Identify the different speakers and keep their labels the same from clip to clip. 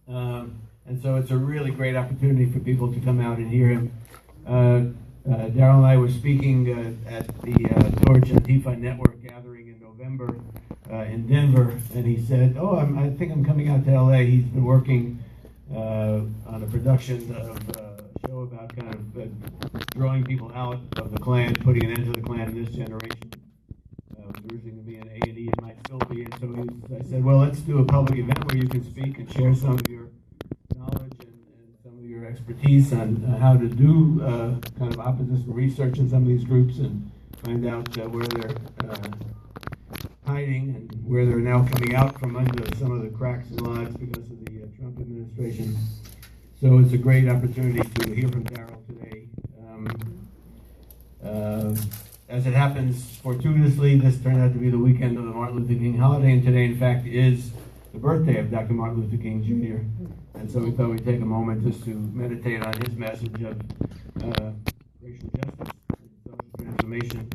Speaker 1: And so it's a really great opportunity for people to come out and hear him. Daryle and I were speaking at the Torch Antifa Network gathering in November in Denver, and he said, "Oh, I think I'm coming out to LA." He's been working on a production of a show about kind of drawing people out of the Klan, putting an end to the Klan in this generation. It was originally going to be an A&E, it might still be. And so I said, well, let's do a public event where you can speak and share some of your knowledge and some of your expertise on how to do kind of opposition research in some of these groups and find out where they're hiding and where they're now coming out from under some of the cracks and logs because of the Trump administration. So it's a great opportunity to hear from Daryle today. As it happens, fortuitously, this turned out to be the weekend of the Martin Luther King holiday, and today, in fact, is the birthday of Dr. Martin Luther King Jr. And so we thought we'd take a moment just to meditate on his message of racial justice, and social transformation,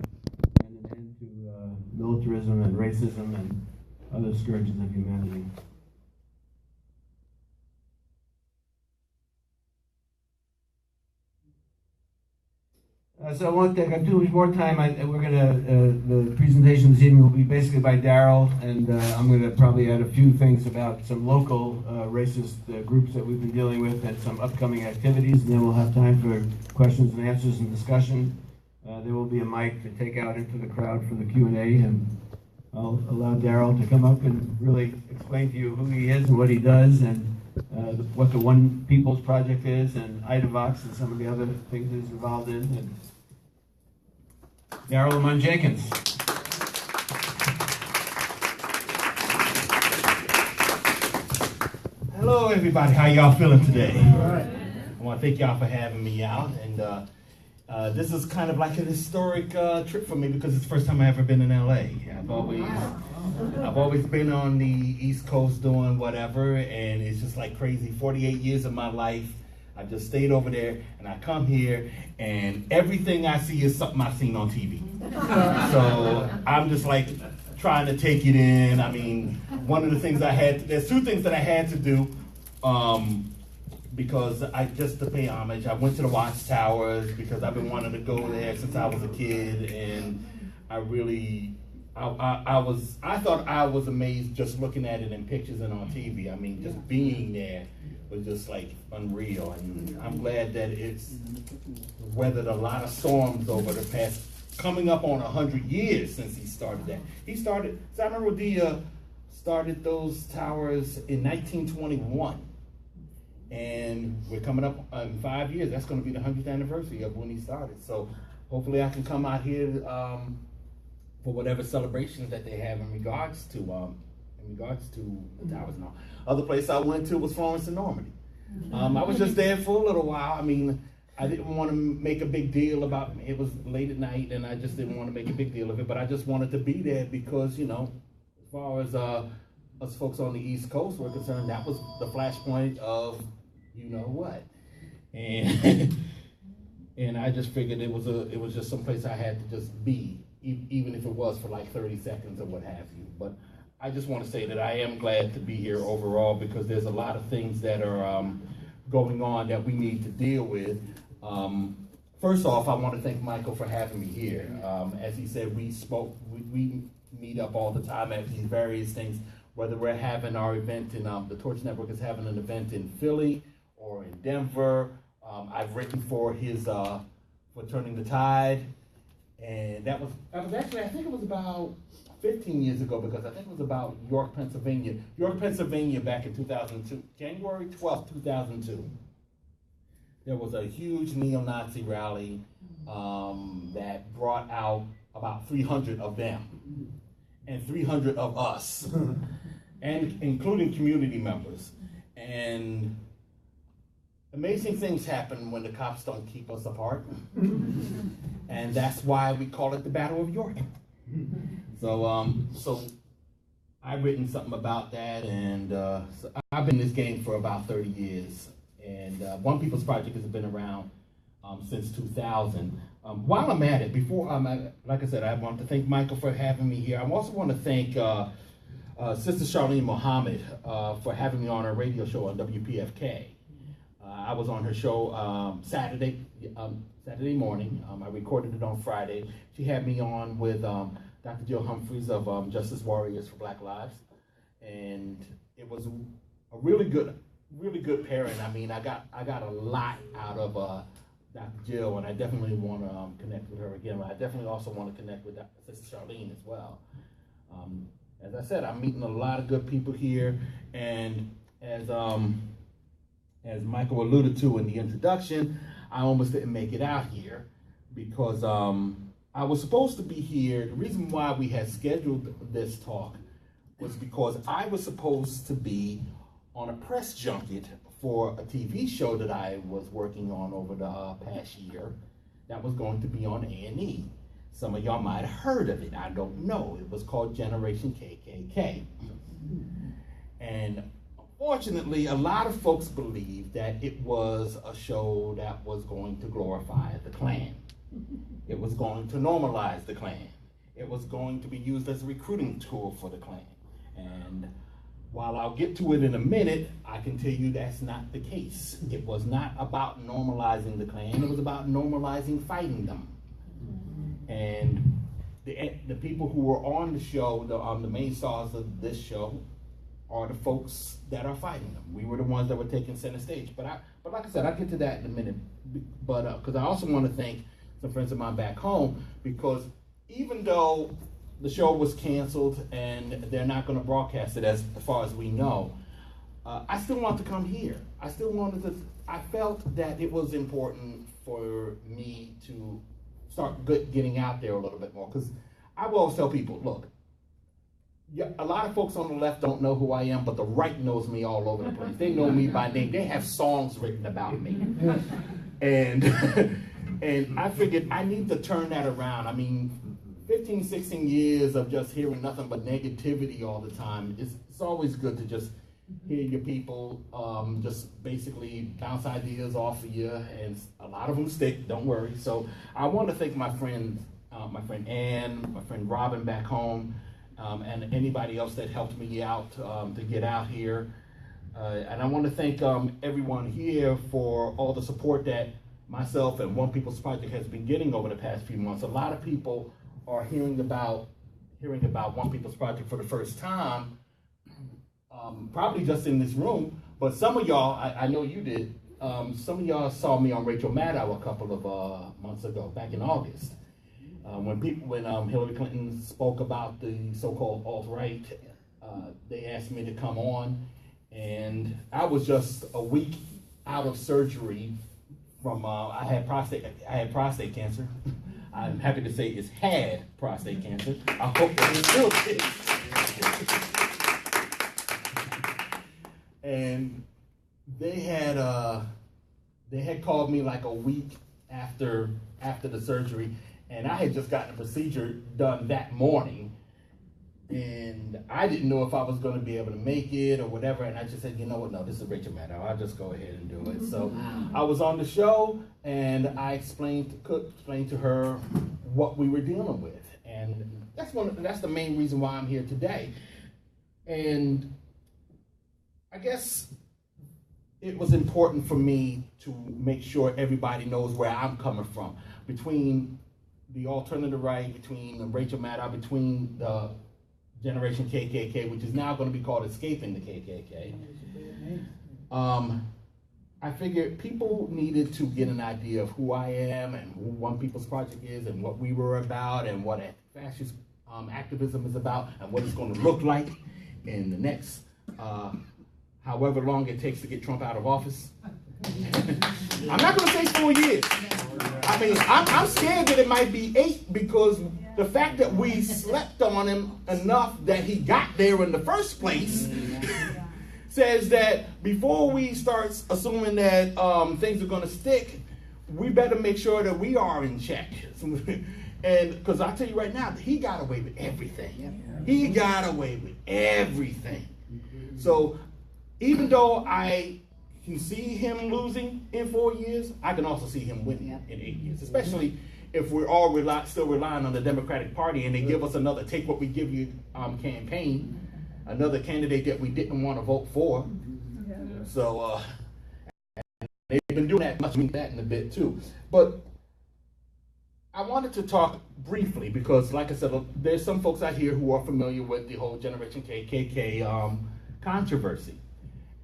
Speaker 1: and an end to militarism and racism and other scourges of humanity. So I won't take up too much more time. We're gonna the presentation this evening will be basically by Daryle, and I'm gonna probably add a few things about some local racist groups that we've been dealing with and some upcoming activities, and then we'll have time for questions and answers and discussion. There will be a mic to take out into the crowd for the Q&A, and I'll allow Daryle to come up and really explain to you who he is and what he does, and what the One People's Project is, and IDAVOX, and some of the other things he's involved in. And Daryle Lamont Jenkins.
Speaker 2: Hello, everybody. How y'all feeling today? All right. I want to thank y'all for having me out, and this is kind of like an historic trip for me because it's the first time I've ever been in LA. I've always been on the East Coast doing whatever, and it's just like crazy. 48 years of my life, I just stayed over there, and I come here, and everything I see is something I've seen on TV. So I'm just like trying to take it in. I mean, one of the things there's two things that I had to do because just to pay homage. I went to the Watchtowers because I've been wanting to go there since I was a kid, and I thought I was amazed just looking at it in pictures and on TV. I mean, just being there was just like unreal. And I'm glad that it's weathered a lot of storms over the past, coming up on 100 years since he started that. So I remember Dia started those towers in 1921. And we're coming up in 5 years. That's going to be the 100th anniversary of when he started. So hopefully I can come out here for whatever celebrations that they have in regards to the towers and all. Other place I went to was Florence and Normandy. I was just there for a little while. I mean, I didn't want to make a big deal about it. It was late at night, and I just didn't want to make a big deal of it. But I just wanted to be there because, you know, as far as us folks on the East Coast were concerned, that was the flashpoint of you know what, and and I just figured it was just someplace I had to just be, even if it was for like 30 seconds or what have you. But I just want to say that I am glad to be here overall because there's a lot of things that are going on that we need to deal with. First off, I want to thank Michael for having me here. As he said, we meet up all the time at these various things, whether we're having our event in, the Torch Network is having an event in Philly or in Denver. I've written for his, for Turning the Tide, and that was actually, I think it was about 15 years ago because I think it was about York, Pennsylvania. York, Pennsylvania back in 2002, January 12th, 2002. There was a huge neo-Nazi rally that brought out about 300 of them and 300 of us, and including community members. And amazing things happen when the cops don't keep us apart. And that's why we call it the Battle of York. So I've written something about that, and so I've been in this game for about 30 years. And One People's Project has been around since 2000. While I'm at it, before like I said, I want to thank Michael for having me here. I also want to thank Sister Charlene Muhammad for having me on her radio show on WPFK. I was on her show Saturday morning. I recorded it on Friday. She had me on with Dr. Jill Humphreys of Justice Warriors for Black Lives, and it was a really good pairing. I mean, I got a lot out of Dr. Jill, and I definitely want to connect with her again. But I definitely also want to connect with Sister Charlene as well. As I said, I'm meeting a lot of good people here, and as Michael alluded to in the introduction, I almost didn't make it out here because I was supposed to be here. The reason why we had scheduled this talk was because I was supposed to be on a press junket for a TV show that I was working on over the past year that was going to be on A&E. Some of y'all might have heard of it. I don't know. It was called Generation KKK. And unfortunately, a lot of folks believed that it was a show that was going to glorify the Klan. It was going to normalize the Klan. It was going to be used as a recruiting tool for the Klan. And while I'll get to it in a minute, I can tell you that's not the case. It was not about normalizing the Klan. It was about normalizing fighting them. And the people who were on the show, the main stars of this show, are the folks that are fighting them. We were the ones that were taking center stage. But like I said, I'll get to that in a minute. But because I also want to thank some friends of mine back home, because even though the show was canceled and they're not going to broadcast it as far as we know, I still want to come here. I felt that it was important for me to start getting out there a little bit more, because I will always tell people, look, a lot of folks on the left don't know who I am, but the right knows me all over the place. They know me by name. They have songs written about me. And and I figured I need to turn that around. I mean, 15, 16 years of just hearing nothing but negativity all the time, it's always good to just hear your people just basically bounce ideas off of you, and a lot of them stick, don't worry. So I want to thank my friend Ann, my friend Robin back home, and anybody else that helped me out to get out here. And I want to thank everyone here for all the support that myself and One People's Project has been getting over the past few months. A lot of people are hearing about One People's Project for the first time, probably just in this room, but some of y'all, I know you did, some of y'all saw me on Rachel Maddow a couple of months ago, back in August. When Hillary Clinton spoke about the so-called alt-right, they asked me to come on, and I was just a week out of surgery from, I had prostate cancer. I'm happy to say it's had prostate cancer. I hope that it still is. And they had called me like a week after the surgery, and I had just gotten a procedure done that morning, and I didn't know if I was going to be able to make it or whatever, and I just said, you know what, no, this is Rachel Maddow, I'll just go ahead and do it. So I was on the show, and I explained to her what we were dealing with, and that's the main reason why I'm here today. And I guess it was important for me to make sure everybody knows where I'm coming from, between the alternative right, between Rachel Maddow, between the Generation KKK, which is now going to be called Escaping the KKK. I figured people needed to get an idea of who I am and who One People's Project is and what we were about and what fascist activism is about and what it's going to look like in the next however long it takes to get Trump out of office. I'm not going to say 4 years. I mean, I'm scared that it might be 8, because the fact that we slept on him enough that he got there in the first place says that before we start assuming that things are going to stick, we better make sure that we are in check. And because I'll tell you right now, he got away with everything. He got away with everything. So even though I can see him losing in 4 years, I can also see him winning in 8 years, especially if we're all still relying on the Democratic Party and they give us another take what we give you campaign. another candidate that we didn't want to vote for. So they've been doing that, much that in a bit too. But I wanted to talk briefly because, like I said, there's some folks out here who are familiar with the whole Generation KKK controversy,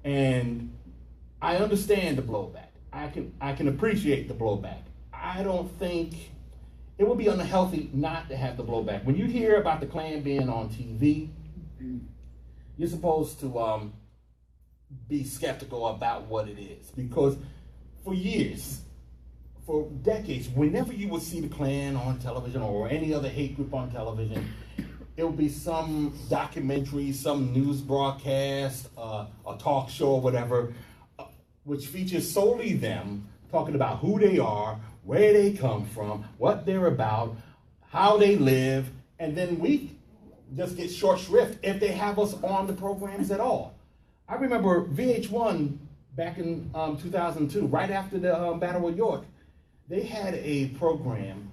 Speaker 2: and I understand the blowback. I can appreciate the blowback. I don't think it would be unhealthy not to have the blowback. When you hear about the Klan being on TV, you're supposed to be skeptical about what it is, because for years, for decades, whenever you would see the Klan on television or any other hate group on television, it would be some documentary, some news broadcast, a talk show or whatever, which features solely them talking about who they are, where they come from, what they're about, how they live, and then we just get short shrift if they have us on the programs at all. I remember VH1 back in 2002, right after the Battle of York, they had a program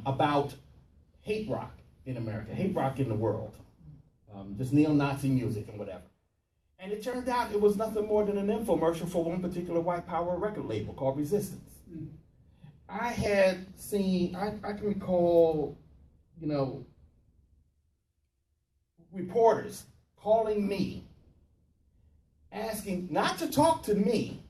Speaker 2: about hate rock in America, hate rock in the world, just neo-Nazi music and whatever. And it turned out it was nothing more than an infomercial for one particular white power record label called Resistance. I had seen, I can recall, reporters calling me, asking not to talk to me,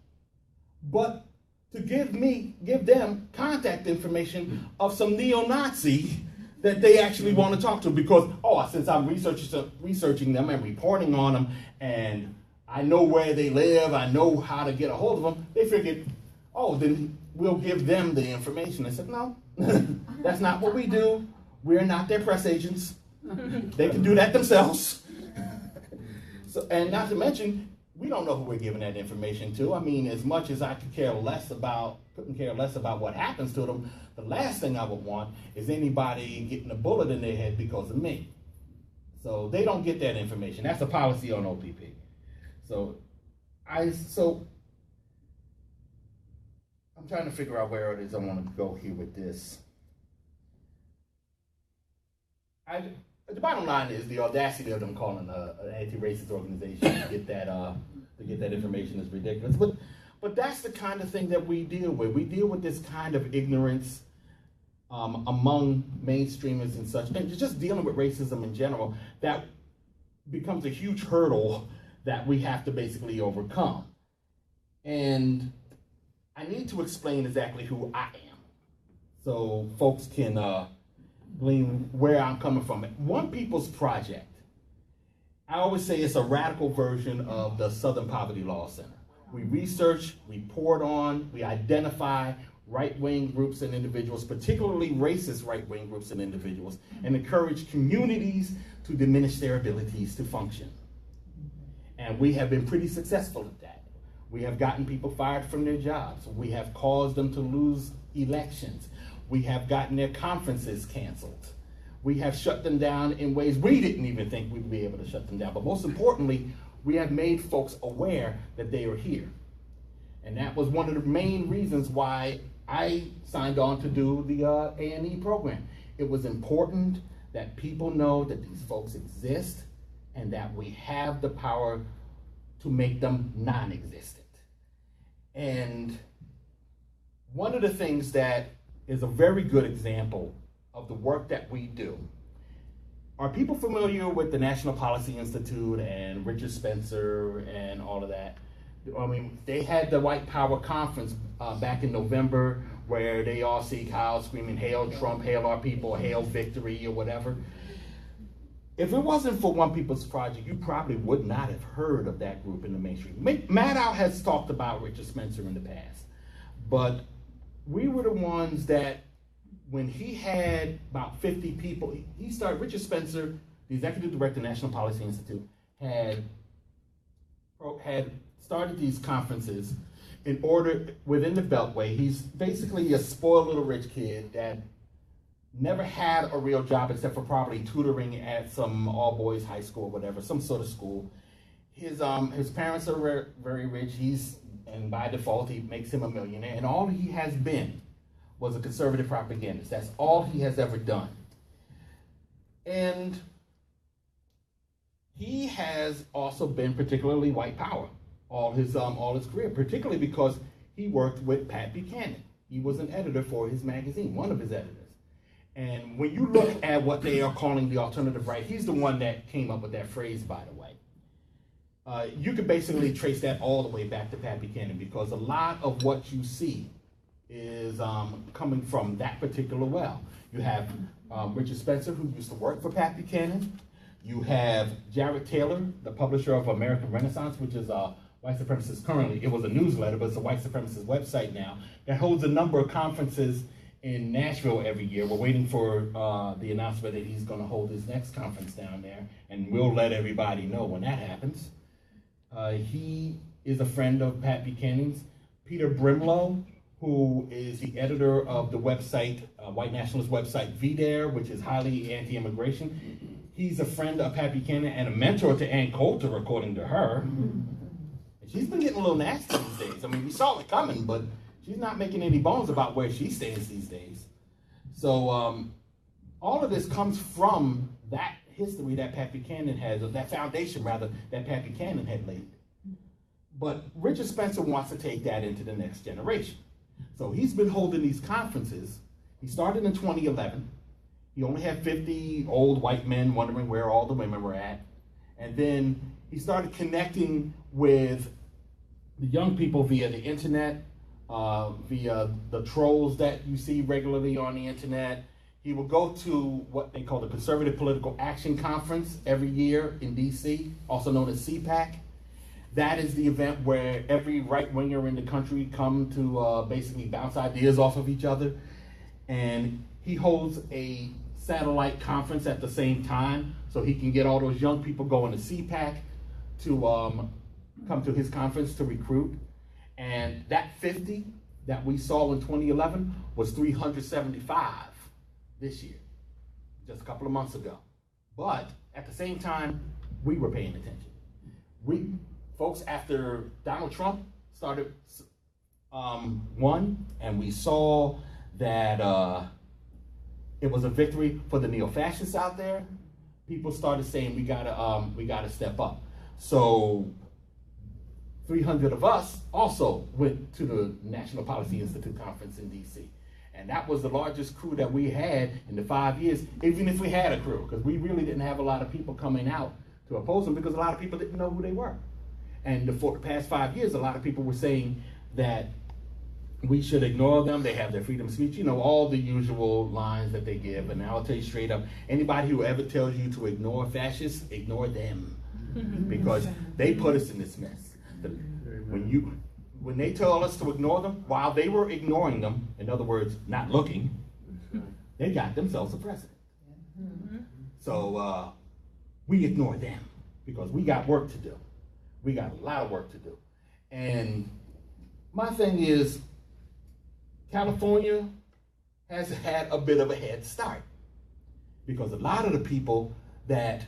Speaker 2: but to give them contact information of some neo-Nazi that they actually want to talk to, because, since I'm researching them and reporting on them, and I know where they live, I know how to get a hold of them, they figured, then we'll give them the information. I said, no, that's not what we do. We're not their press agents. They can do that themselves. So, and not to mention, we don't know who we're giving that information to. I mean, as much as I couldn't care less about what happens to them, the last thing I would want is anybody getting a bullet in their head because of me. So they don't get that information. That's a policy on OPP. So I'm trying to figure out where it is I want to go here with this. The bottom line is the audacity of them calling an anti-racist organization to get that information is ridiculous. But that's the kind of thing that we deal with. We deal with this kind of ignorance among mainstreamers and such, and just dealing with racism in general, that becomes a huge hurdle that we have to basically overcome. And I need to explain exactly who I am, so folks can glean where I'm coming from. One People's Project, I always say it's a radical version of the Southern Poverty Law Center. We research, report on, we identify right-wing groups and individuals, particularly racist right-wing groups and individuals, and encourage communities to diminish their abilities to function. And we have been pretty successful at that. We have gotten people fired from their jobs. We have caused them to lose elections. We have gotten their conferences canceled. We have shut them down in ways we didn't even think we'd be able to shut them down. But most importantly, we have made folks aware that they are here. And that was one of the main reasons why I signed on to do the A&E program. It was important that people know that these folks exist and that we have the power to make them non-existent. And one of the things that is a very good example of the work that we do. Are people familiar with the National Policy Institute and Richard Spencer and all of that? I mean, they had the White Power Conference back in November where they all seek out screaming, "Hail Trump, hail our people, hail victory," or whatever. If it wasn't for One People's Project, you probably would not have heard of that group in the mainstream. Maddow has talked about Richard Spencer in the past, but we were the ones that, when he had about 50 people, he started, Richard Spencer, the executive director of the National Policy Institute, had started these conferences in order, within the Beltway. He's basically a spoiled little rich kid that never had a real job except for probably tutoring at some all-boys high school or whatever, some sort of school. His parents are very rich. And by default, he makes him a millionaire. And all he has been was a conservative propagandist. That's all he has ever done. And he has also been particularly white power all his career, particularly because he worked with Pat Buchanan. He was an editor for his magazine, one of his editors. And when you look at what they are calling the alternative right, he's the one that came up with that phrase, by the way. You could basically trace that all the way back to Pat Buchanan, because a lot of what you see is coming from that particular well. You have Richard Spencer, who used to work for Pat Buchanan. You have Jared Taylor, the publisher of American Renaissance, which is a white supremacist currently. It was a newsletter, but it's a white supremacist website now that holds a number of conferences in Nashville every year. We're waiting for the announcement that he's going to hold his next conference down there, and we'll let everybody know when that happens. He is a friend of Pat Buchanan's. Peter Brimlow, who is the editor of the website, white nationalist website VDare, which is highly anti-immigration. He's a friend of Pat Buchanan and a mentor to Ann Coulter, according to her. She's been getting a little nasty these days. I mean, we saw it coming, but she's not making any bones about where she stands these days. So all of this comes from that history that Pat Buchanan has, or that foundation, rather, that Pat Buchanan had laid. But Richard Spencer wants to take that into the next generation. So he's been holding these conferences. He started in 2011. He only had 50 old white men wondering where all the women were at. And then he started connecting with the young people via the internet, via the trolls that you see regularly on the internet. He will go to what they call the Conservative Political Action Conference every year in DC, also known as CPAC. That is the event where every right-winger in the country come to basically bounce ideas off of each other. And he holds a satellite conference at the same time, so he can get all those young people going to CPAC to come to his conference to recruit. And that 50 that we saw in 2011 was 375 this year, just a couple of months ago. But at the same time, we were paying attention. Folks, after Donald Trump started won, and we saw that it was a victory for the neo-fascists out there, people started saying we gotta step up. So 300 of us also went to the National Policy Institute conference in DC. And that was the largest crew that we had in the 5 years, even if we had a crew, because we really didn't have a lot of people coming out to oppose them because a lot of people didn't know who they were. And for the past 5 years, a lot of people were saying that we should ignore them, they have their freedom of speech, you know, all the usual lines that they give. And I'll tell you straight up, anybody who ever tells you to ignore fascists, ignore them. Because they put us in this mess. When they tell us to ignore them, while they were ignoring them, in other words, not looking, they got themselves a president. So we ignore them because we got work to do. We got a lot of work to do. And my thing is, California has had a bit of a head start because a lot of the people that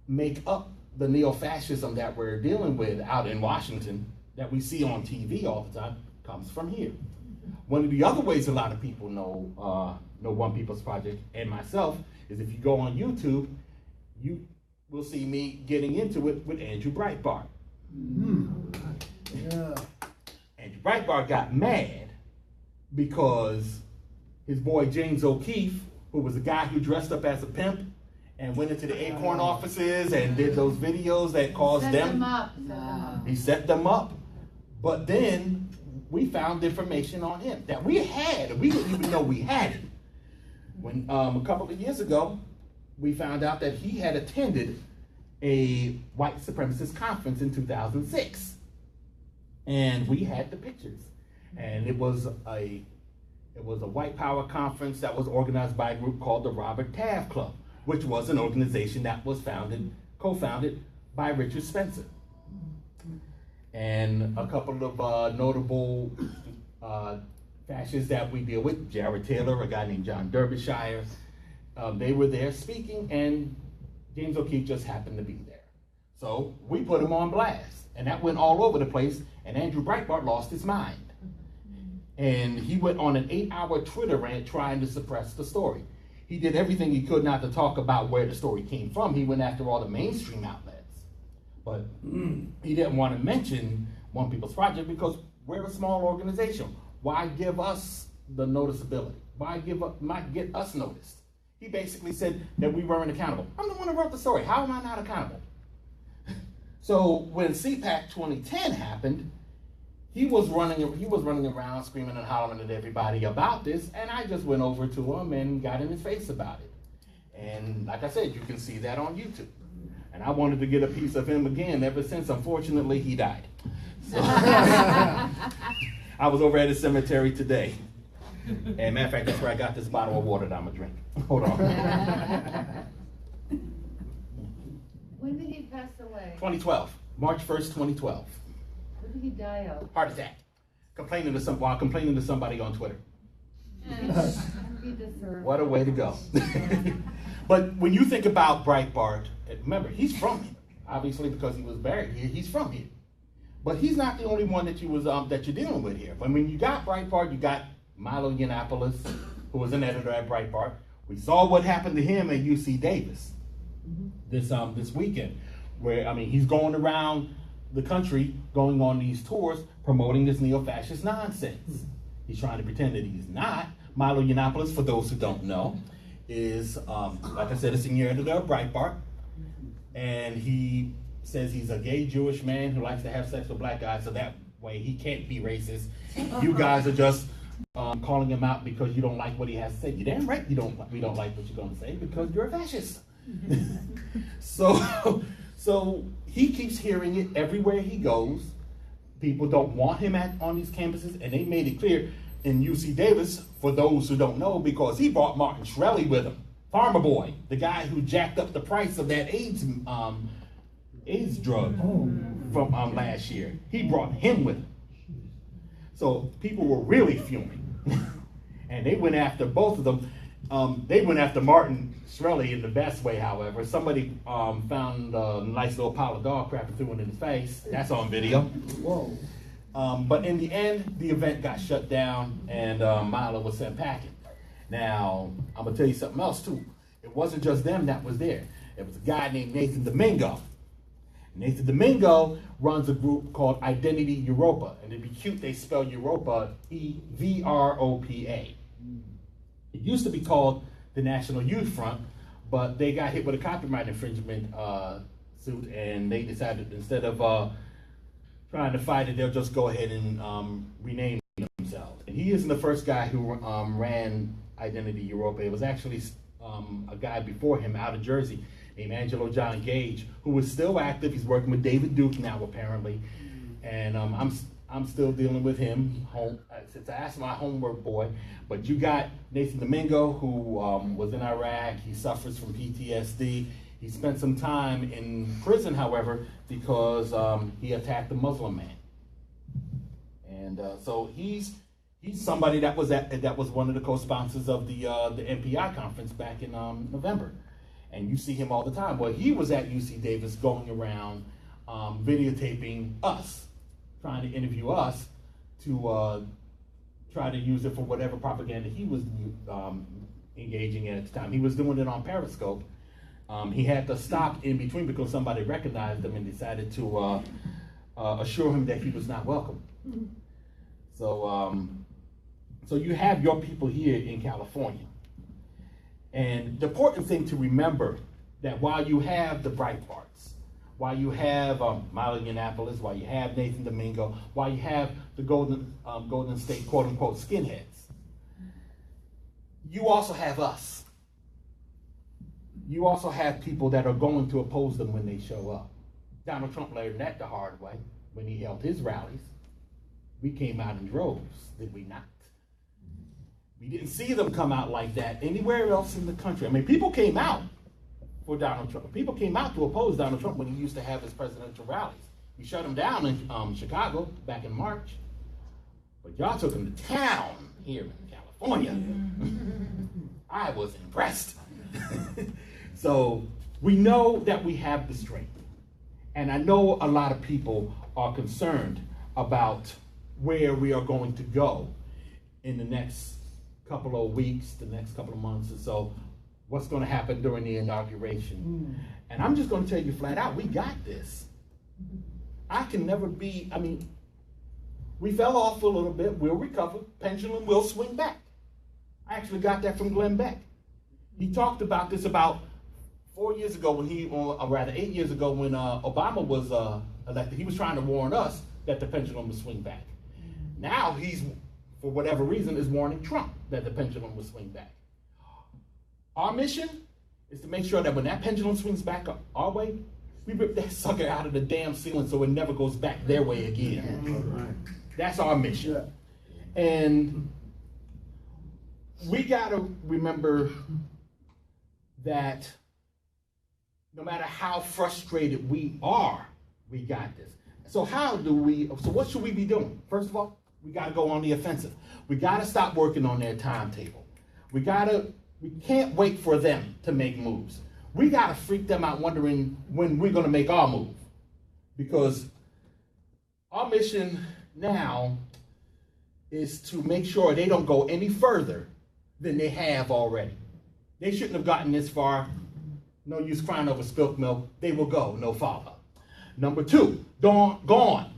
Speaker 2: make up the neo-fascism that we're dealing with out in Washington, that we see on TV all the time, comes from here. One of the other ways a lot of people know One People's Project and myself is if you go on YouTube, you will see me getting into it with Andrew Breitbart. Yeah. Andrew Breitbart got mad because his boy James O'Keefe, who was a guy who dressed up as a pimp and went into the Acorn offices and did those videos that caused he set them up. But then we found information on him that we had, and we didn't even know we had it. When a couple of years ago, we found out that he had attended a white supremacist conference in 2006. And we had the pictures. And it was a white power conference that was organized by a group called the Robert Taft Club, which was an organization that was co-founded by Richard Spencer. And a couple of notable fascists that we deal with, Jared Taylor, a guy named John Derbyshire, they were there speaking, and James O'Keefe just happened to be there. So we put him on blast, and that went all over the place, and Andrew Breitbart lost his mind. And he went on an 8-hour Twitter rant trying to suppress the story. He did everything he could not to talk about where the story came from. He went after all the mainstream outlets. But he didn't want to mention One People's Project because we're a small organization. Why give us the noticeability? Why not get us noticed? He basically said that we weren't accountable. I'm the one who wrote the story. How am I not accountable? So when CPAC 2010 happened, he was running around screaming and hollering at everybody about this, and I just went over to him and got in his face about it. And like I said, you can see that on YouTube. And I wanted to get a piece of him again ever since. Unfortunately, he died. So I was over at his cemetery today. And matter of fact, that's where I got this bottle of water that I'm gonna drink. Hold on.
Speaker 3: When did he pass away?
Speaker 2: 2012, March 1st, 2012.
Speaker 3: What did he die of?
Speaker 2: Heart attack. Complaining to somebody on Twitter.
Speaker 3: He deserved.
Speaker 2: What a way to go. But when you think about Breitbart, remember, he's from here. Obviously, because he was buried here, he's from here. But he's not the only one that you're dealing with here. When you got Breitbart, you got Milo Yiannopoulos, who was an editor at Breitbart. We saw what happened to him at UC Davis this weekend, where he's going around the country, going on these tours, promoting this neo-fascist nonsense. He's trying to pretend that he's not. Milo Yiannopoulos, for those who don't know, is like I said, a senior editor of Breitbart, and he says he's a gay Jewish man who likes to have sex with black guys, so that way he can't be racist. You guys are just calling him out because you don't like what he has to say. You're damn right we don't like what you're going to say because you're a fascist. So he keeps hearing it everywhere he goes. People don't want him on these campuses, and they made it clear in UC Davis, for those who don't know, because he brought Martin Shkreli with him, Farmer Boy, the guy who jacked up the price of that AIDS drug from last year. He brought him with him. So people were really fuming. And they went after both of them. They went after Martin Shkreli in the best way, however. Somebody found a nice little pile of dog crap and threw it in his face. That's on video.
Speaker 4: Whoa.
Speaker 2: But in the end, the event got shut down and Milo was sent packing. Now, I'm going to tell you something else too. It wasn't just them that was there. It was a guy named Nathan Domingo. Nathan Domingo runs a group called Identity Europa. And to be cute, they spell Europa E-V-R-O-P-A. It used to be called the National Youth Front, but they got hit with a copyright infringement suit, and they decided instead of trying to fight it, they'll just go ahead and rename themselves. And he isn't the first guy who ran Identity Europa. It was actually a guy before him out of Jersey named Angelo John Gage, who is still active. He's working with David Duke now, apparently. And I'm still dealing with him. Since I asked my homework boy. But you got Nathan Domingo, who was in Iraq. He suffers from PTSD. He spent some time in prison, however, because he attacked a Muslim man. And so he's somebody that was one of the co-sponsors of the MPI conference back in November. And you see him all the time. Well, he was at UC Davis going around videotaping us, trying to interview us to try to use it for whatever propaganda he was engaging in at the time. He was doing it on Periscope. He had to stop in between because somebody recognized him and decided to assure him that he was not welcome. So you have your people here in California. And the important thing to remember that while you have the Breitbarts, while you have Milo Yiannopoulos, while you have Nathan Domingo, while you have the Golden State quote-unquote skinheads, you also have us. You also have people that are going to oppose them when they show up. Donald Trump learned that the hard way when he held his rallies. We came out in droves, did we not? We didn't see them come out like that anywhere else in the country. I mean, people came out for Donald Trump. People came out to oppose Donald Trump when he used to have his presidential rallies. We shut him down in Chicago back in March. But y'all took him to town here in California. I was impressed. So we know that we have the strength. And I know a lot of people are concerned about where we are going to go in the next couple of weeks, the next couple of months or so, what's going to happen during the inauguration. And I'm just going to tell you flat out, we got this. I can never be, I mean, we fell off a little bit, we'll recover, pendulum will swing back. I actually got that from Glenn Beck. He talked about this about 4 years ago when or rather 8 years ago when Obama was elected. He was trying to warn us that the pendulum would swing back. Now he's, for whatever reason, is warning Trump that the pendulum will swing back. Our mission is to make sure that when that pendulum swings back our way, we rip that sucker out of the damn ceiling so it never goes back their way again. That's our mission. And we gotta remember that no matter how frustrated we are, we got this. So what should we be doing? First of all, we gotta go on the offensive. We gotta stop working on their timetable. We can't wait for them to make moves. We gotta freak them out wondering when we're gonna make our move. Because our mission now is to make sure they don't go any further than they have already. They shouldn't have gotten this far. No use crying over spilt milk. They will go no farther. Number two, gone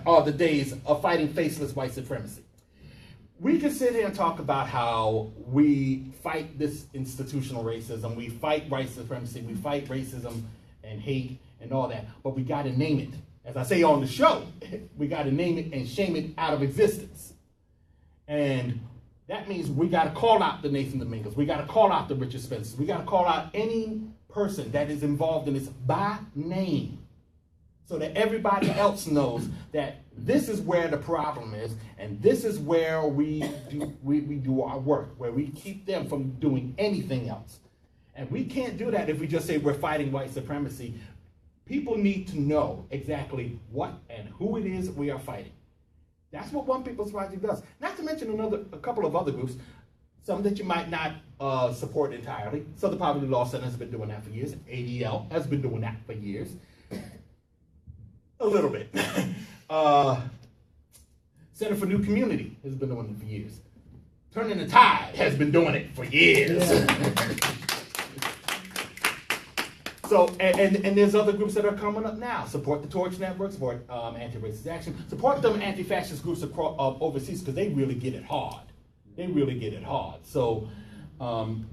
Speaker 2: are the days of fighting faceless white supremacy. We can sit here and talk about how we fight this institutional racism, we fight white supremacy, we fight racism and hate and all that, but we gotta name it. As I say on the show, we gotta name it and shame it out of existence. And that means we gotta call out the Nathan Domingos, we gotta call out the Richard Spencers, we gotta call out any person that is involved in this by name, so that everybody else knows that this is where the problem is, and this is where we do our work, where we keep them from doing anything else. And we can't do that if we just say we're fighting white supremacy. People need to know exactly what and who it is we are fighting. That's what One People's Project does. Not to mention a couple of other groups, some that you might not support entirely. Southern Poverty Law Center has been doing that for years. ADL has been doing that for years. A little bit. Center for New Community has been doing it for years. Turning the Tide has been doing it for years. Yeah. So, and there's other groups that are coming up now. Support the Torch Network, support Anti-Racist Action, support them anti-fascist groups across, overseas, because they really get it hard. They really get it hard. So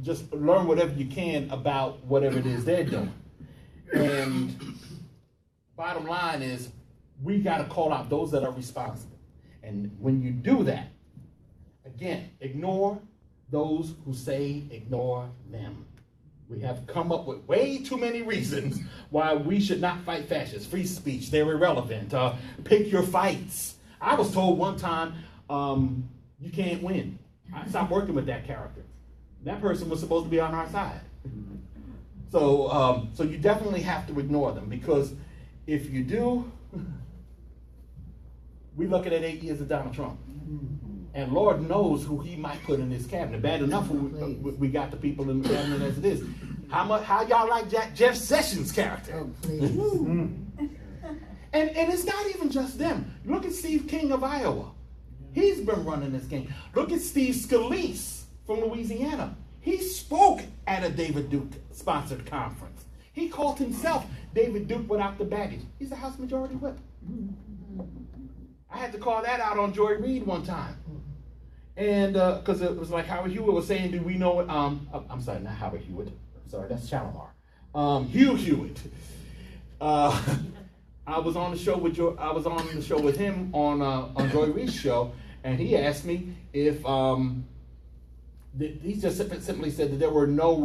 Speaker 2: just learn whatever you can about whatever it is they're doing. And bottom line is, we got to call out those that are responsible. And when you do that, again, ignore those who say ignore them. We have come up with way too many reasons why we should not fight fascists. Free speech, they're irrelevant. Pick your fights. I was told one time, you can't win. I stopped working with that character. That person was supposed to be on our side. So you definitely have to ignore them, because if you do, we looking at 8 years of Donald Trump. And Lord knows who he might put in his cabinet. Bad enough we got the people in the cabinet as it is. How y'all like Jeff Sessions' character?
Speaker 4: Oh, please.
Speaker 2: And it's not even just them. Look at Steve King of Iowa. He's been running this game. Look at Steve Scalise from Louisiana. He spoke at a David Duke-sponsored conference. He called himself David Duke without the baggage. He's a House Majority Whip. I had to call that out on Joy Reid one time. And because it was like Howard Hewitt was saying, do we know what, I'm sorry, not Howard Hewitt. I'm sorry, that's Shalimar. Hugh Hewitt. I was on the show with him on Joy Reid's show, and he asked me if he just simply said that there were no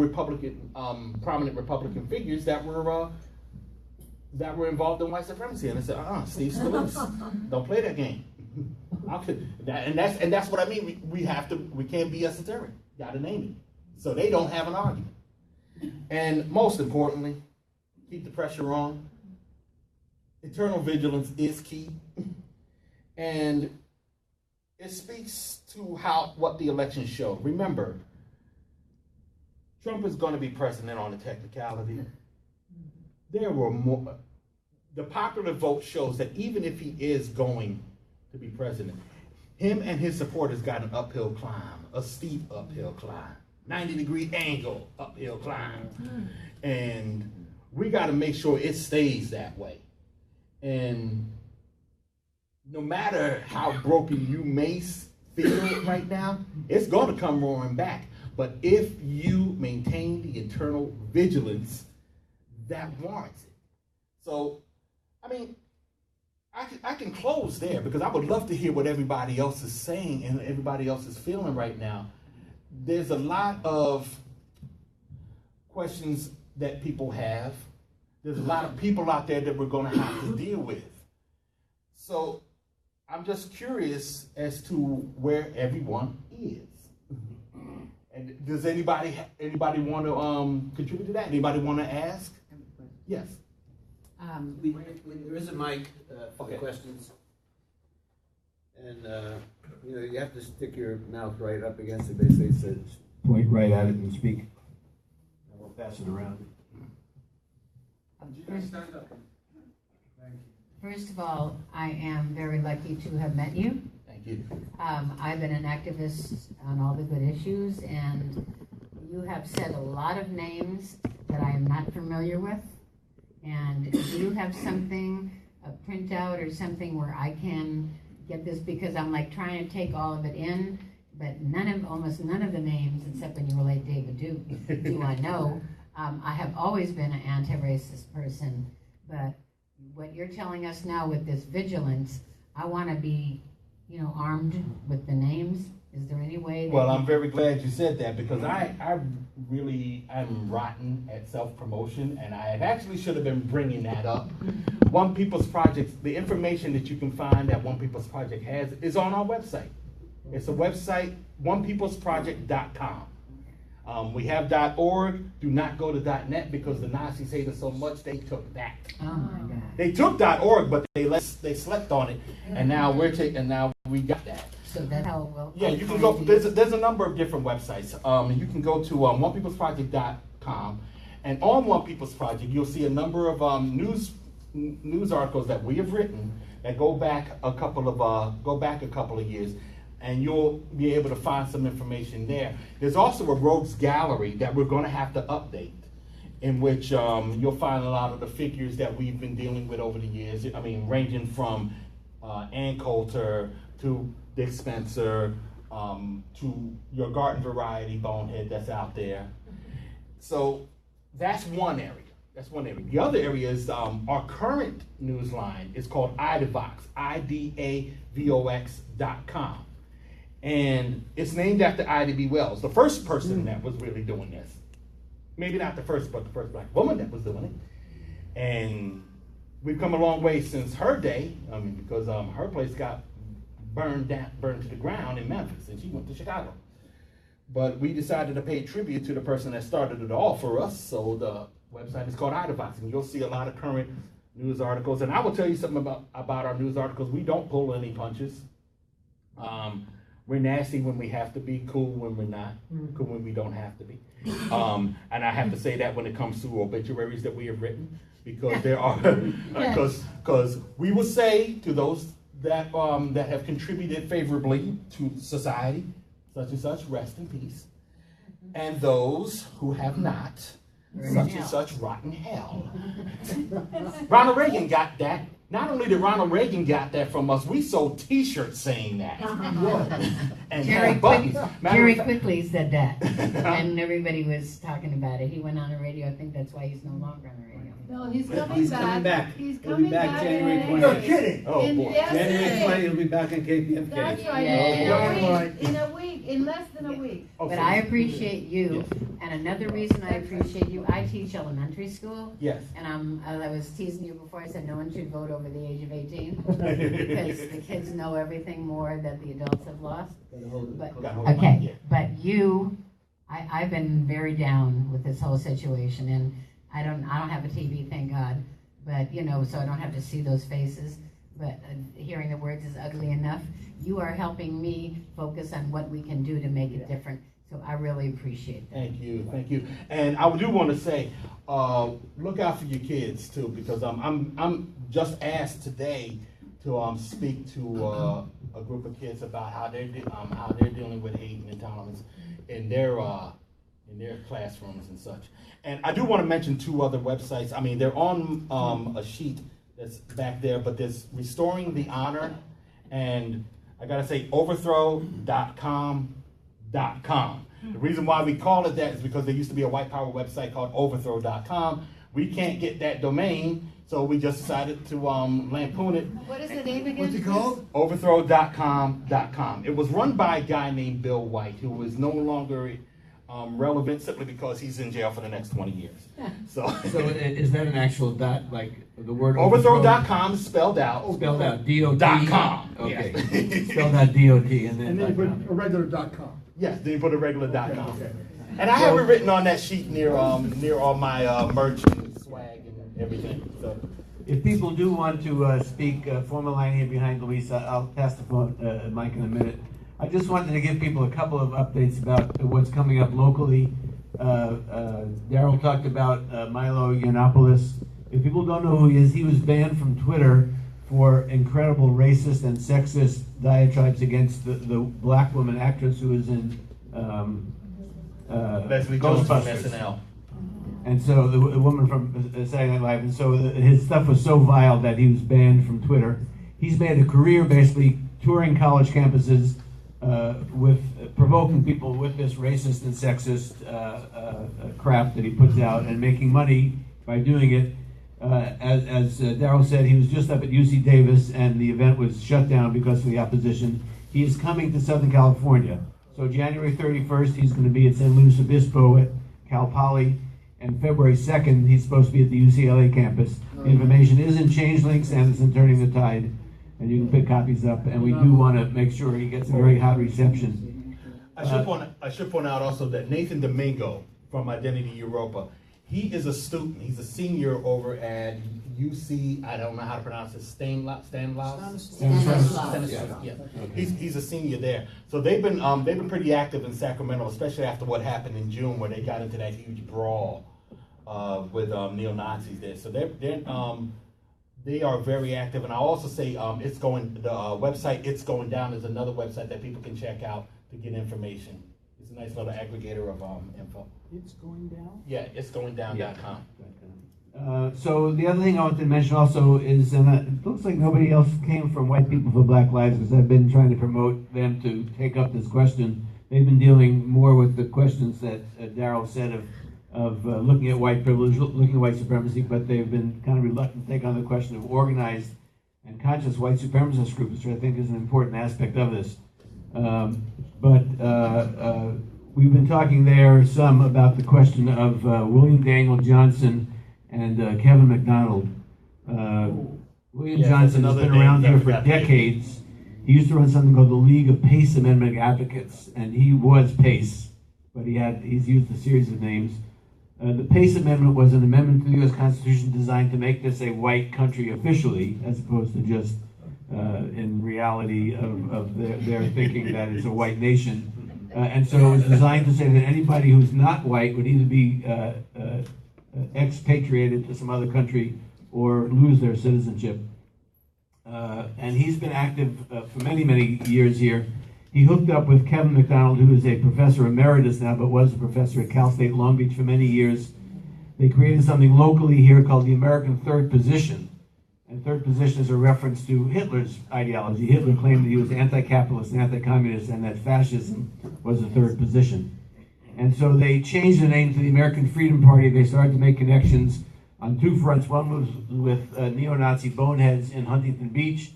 Speaker 2: prominent Republican figures that were involved in white supremacy, and I said, Steve Scalise, don't play that game. And that's what I mean. We can't be esoteric. Got to name it, so they don't have an argument. And most importantly, keep the pressure on. Internal vigilance is key, and it speaks to what the election showed. Remember, Trump is going to be president on a technicality. There were more. The popular vote shows that even if he is going to be president, him and his supporters got an uphill climb, a steep uphill climb, 90-degree angle uphill climb. And we got to make sure it stays that way. And no matter how broken you may feel right now, it's going to come roaring back. But if you maintain the internal vigilance, that warrants it. So, I mean, I can close there because I would love to hear what everybody else is saying and everybody else is feeling right now. There's a lot of questions that people have. There's a lot of people out there that we're going to have to deal with. So I'm just curious as to where everyone is. And does anybody want to contribute to that? Anybody want to ask? Yes.
Speaker 1: There is a mic for the questions. And, you have to stick your mouth right up against it. Basically, it says point right at it and speak. And we'll pass it around.
Speaker 4: First of all, I am very lucky to have met you.
Speaker 2: Thank you.
Speaker 4: I've been an activist on all the good issues, and you have said a lot of names that I am not familiar with. And do you have something, a printout or something where I can get this? Because I'm like trying to take all of it in, but almost none of the names, except when you relate David Duke, do I know. I have always been an anti-racist person, but what you're telling us now with this vigilance, I want to be, armed with the names. Is there any way that
Speaker 2: Well, I'm very glad you said that because I'm rotten at self-promotion, and I actually should have been bringing that up. One People's Project, the information that you can find that One People's Project has is on our website. It's a website, onepeoplesproject.com. We have .org. Do not go to .net because the Nazis hate us so much they took that.
Speaker 4: Oh my God.
Speaker 2: They took .org, but they slept on it, and now we got that.
Speaker 4: So that's how well.
Speaker 2: Yeah, you can go. There's a number of different websites. You can go to onepeoplesproject.com, and on One People's Project, you'll see a number of news articles that we have written that go back a couple of years, and you'll be able to find some information there. There's also a rogues gallery that we're going to have to update, in which you'll find a lot of the figures that we've been dealing with over the years. I mean, ranging from Ann Coulter to Dick Spencer, to your garden variety bonehead that's out there. So that's one area. The other area is our current news line is called IDAVOX, IDAVOX.com. And it's named after Ida B. Wells, the first person that was really doing this. Maybe not the first, but the first black woman that was doing it. And we've come a long way since her day, because her place got burned to the ground in Memphis, and she went to Chicago. But we decided to pay tribute to the person that started it all for us, so the website is called IDAVOX, and you'll see a lot of current news articles. And I will tell you something about our news articles. We don't pull any punches. We're nasty when we have to be, cool when we're not, cool when we don't have to be. And I have to say that when it comes to obituaries that we have written, because there are, because we will say to those that have contributed favorably to society, such and such, rest in peace. And those who have not, such and such, rotten hell. Ronald Reagan got that. Not only did Ronald Reagan got that from us, we sold T-shirts saying that. And
Speaker 4: Jerry Quickly said that, and everybody was talking about it. He went on the radio. I think that's why he's no longer on the radio.
Speaker 3: No, he's coming back. He's
Speaker 5: He'll be
Speaker 3: coming
Speaker 5: back
Speaker 3: back.
Speaker 5: January
Speaker 3: in-
Speaker 5: 20th.
Speaker 2: You're kidding. Oh
Speaker 3: in-
Speaker 2: boy.
Speaker 3: yes,
Speaker 5: January
Speaker 3: it
Speaker 5: 20th,
Speaker 3: is.
Speaker 5: he'll be back on KPFK.
Speaker 3: That's right,
Speaker 4: Yeah.
Speaker 3: in a week, in less than a week.
Speaker 4: But I appreciate you, and another reason I appreciate you, I teach elementary school,
Speaker 2: Yes.
Speaker 4: and I was teasing you before, I said no one should vote over the age of 18, because the kids know everything more that the adults have lost. But, okay, but I've been very down with this whole situation, and I don't have a TV, thank God, but so I don't have to see those faces, but hearing the words is ugly enough. You are helping me focus on what we can do to make it different, so I really appreciate that.
Speaker 2: Thank you. And I do want to say, look out for your kids too, because I'm just asked today to speak to a group of kids about how they're dealing with hate and intolerance in their classrooms and such. And I do want to mention two other websites. I mean, they're on a sheet that's back there, but there's Restoring the Honor, and I gotta say, overthrow.com. The reason why we call it that is because there used to be a white power website called overthrow.com. We can't get that domain, so we just decided to lampoon it.
Speaker 3: What is the name again?
Speaker 5: What's it called?
Speaker 2: Overthrow.com. It was run by a guy named Bill White, who is no longer relevant simply because he's in jail for the next 20 years. So
Speaker 1: is that an actual dot, like the word
Speaker 2: overthrow.com is spelled out.
Speaker 1: Spelled out, D-O-T?
Speaker 2: .com.
Speaker 1: Okay.
Speaker 2: Yes.
Speaker 1: Spelled out D-O-T and
Speaker 5: And
Speaker 1: then
Speaker 5: then you
Speaker 1: .com.
Speaker 5: put a regular .com.
Speaker 2: Yes, then you put a regular .com.
Speaker 5: Okay.
Speaker 2: And I have it written on that sheet near all my merch and swag and everything. So
Speaker 1: If people do want to speak, form a line here behind Luis. I'll pass the phone, mic in a minute. I just wanted to give people a couple of updates about what's coming up locally. Daryle talked about Milo Yiannopoulos. If people don't know who he is, he was banned from Twitter for incredible racist and sexist diatribes against the black woman actress who was in
Speaker 2: Leslie Jones from
Speaker 1: Ghostbusters.
Speaker 2: SNL.
Speaker 1: And so the woman from Saturday Night Live, and so his stuff was so vile that he was banned from Twitter. He's made a career basically touring college campuses with provoking people with this racist and sexist crap that he puts out and making money by doing it. As Daryle said, he was just up at UC Davis and the event was shut down because of the opposition. He is coming to Southern California. So January 31st, he's going to be at San Luis Obispo at Cal Poly. And February 2nd, he's supposed to be at the UCLA campus. The information is in Changelinks and it's in Turning the Tide. And you can pick copies up. And we do want to make sure he gets a very hot reception.
Speaker 2: I should point out also that Nathan Domingo from Identity Europa, he is a student. He's a senior over at UC. I don't know how to pronounce it. Stanislaus. Yeah. He's a senior there. So they've been pretty active in Sacramento, especially after what happened in June, where they got into that huge brawl with neo-Nazis there. So they are very active. And I'll also say the website It's Going Down is another website that people can check out to get information. It's a nice little aggregator of info.
Speaker 1: It's going down?
Speaker 2: Yeah, itsgoingdown.com.
Speaker 1: So the other thing I want to mention also is, and it looks like nobody else came from White People for Black Lives because I've been trying to promote them to take up this question. They've been dealing more with the questions that Daryle said of looking at white privilege, looking at white supremacy, but they've been kind of reluctant to take on the question of organized and conscious white supremacist groups, which I think is an important aspect of this. We've been talking there some about the question of William Daniel Johnson and Kevin McDonald. William Johnson has been around here for decades. He used to run something called the League of Pace Amendment Advocates, and he was Pace, but he's used a series of names. The Pace Amendment was an amendment to the U.S. Constitution designed to make this a white country officially, as opposed to just in reality of their thinking that it's a white nation. And so it was designed to say that anybody who's not white would either be expatriated to some other country or lose their citizenship. And he's been active for many, many years here. He hooked up with Kevin McDonald, who is a professor emeritus now, but was a professor at Cal State Long Beach for many years. They created something locally here called the American Third Position. And third position is a reference to Hitler's ideology. Hitler claimed that he was anti-capitalist and anti-communist and that fascism was the third position. And so they changed the name to the American Freedom Party. They started to make connections on two fronts. One was with neo-Nazi boneheads in Huntington Beach,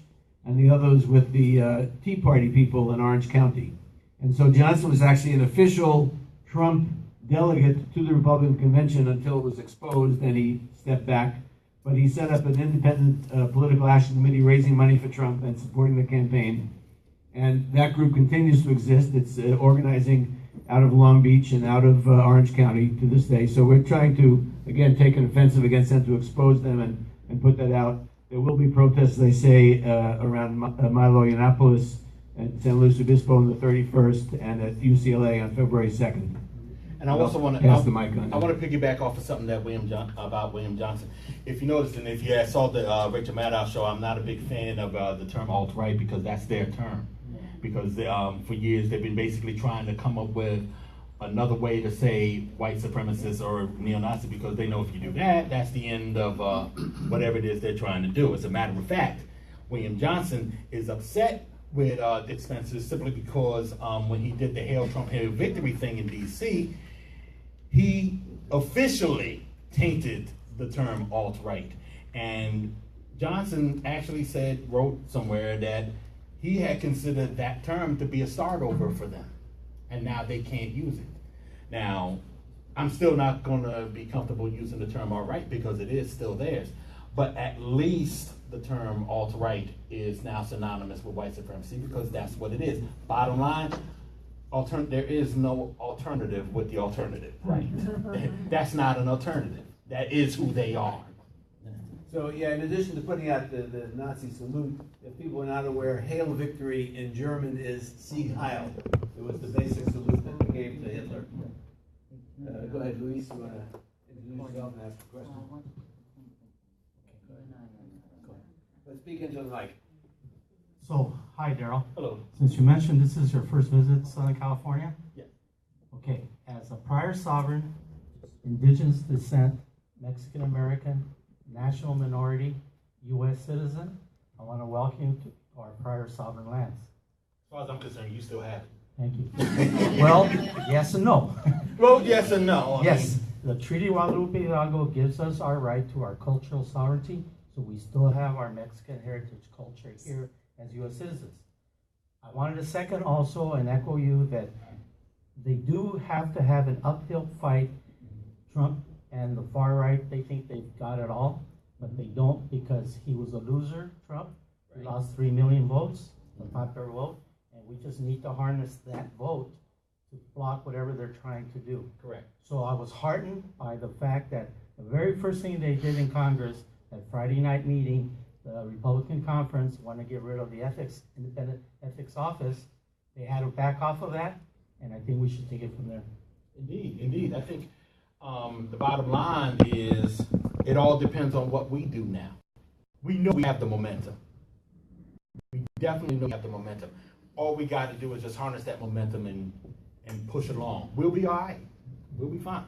Speaker 1: and the other was with the Tea Party people in Orange County. And so Johnson was actually an official Trump delegate to the Republican convention until it was exposed, and he stepped back. But he set up an independent political action committee raising money for Trump and supporting the campaign. And that group continues to exist. It's organizing out of Long Beach and out of Orange County to this day. So we're trying to, again, take an offensive against them to expose them and put that out. There will be protests, they say, around Milo Yiannopoulos at San Luis Obispo on the 31st and at UCLA on February 2nd.
Speaker 2: And I also want to
Speaker 1: pass the mic on.
Speaker 2: I want to piggyback off of something that William Johnson. If you noticed, and if you saw the Rachel Maddow show, I'm not a big fan of the term alt-right because that's their term. Because for years they've been basically trying to come up with another way to say white supremacist or neo-Nazi, because they know if you do that, that's the end of whatever it is they're trying to do. As a matter of fact, William Johnson is upset with Dick Spencer simply because when he did the Hail Trump, Hail Victory thing in DC, he officially tainted the term alt-right. And Johnson actually wrote somewhere that he had considered that term to be a start over for them. And now they can't use it. Now, I'm still not gonna be comfortable using the term alt-right because it is still theirs. But at least the term alt-right is now synonymous with white supremacy because that's what it is. Bottom line, there is no alternative with the alternative, right? That's not an alternative. That is who they are.
Speaker 1: So yeah, in addition to putting out the Nazi salute, if people are not aware, Hail Victory in German is Sieg Heil. It was the basic salute that they gave to Hitler. Go ahead, Luis, you want to introduce yourself and ask a question? Let's speak into the mic.
Speaker 5: So, hi Daryle.
Speaker 2: Hello.
Speaker 5: Since you mentioned this is your first visit to Southern California?
Speaker 2: Yes.
Speaker 5: Okay, as a prior sovereign, indigenous descent, Mexican American, national minority, U.S. citizen, I want to welcome you to our prior sovereign lands.
Speaker 2: As far as I'm concerned, you still have it.
Speaker 5: Thank you. Well, yes and no.
Speaker 2: Well, yes and no.
Speaker 5: Yes, the Treaty of Guadalupe Hidalgo gives us our right to our cultural sovereignty, so we still have our Mexican heritage culture here as U.S. citizens. I wanted to second also and echo you that they do have to have an uphill fight. Trump and the far right, they think they've got it all, but they don't because he was a loser, Trump. He lost 3 million votes, the popular vote, and we just need to harness that vote to block whatever they're trying to do.
Speaker 2: Correct.
Speaker 5: So I was heartened by the fact that the very first thing they did in Congress, that Friday night meeting, the Republican conference wanted to get rid of the independent ethics office. They had to back off of that, and I think we should take it from there.
Speaker 2: Indeed, indeed. I think the bottom line is it all depends on what we do now. We know we have the momentum. We definitely know we have the momentum. All we got to do is just harness that momentum and push it along. We'll be all right. We'll be fine.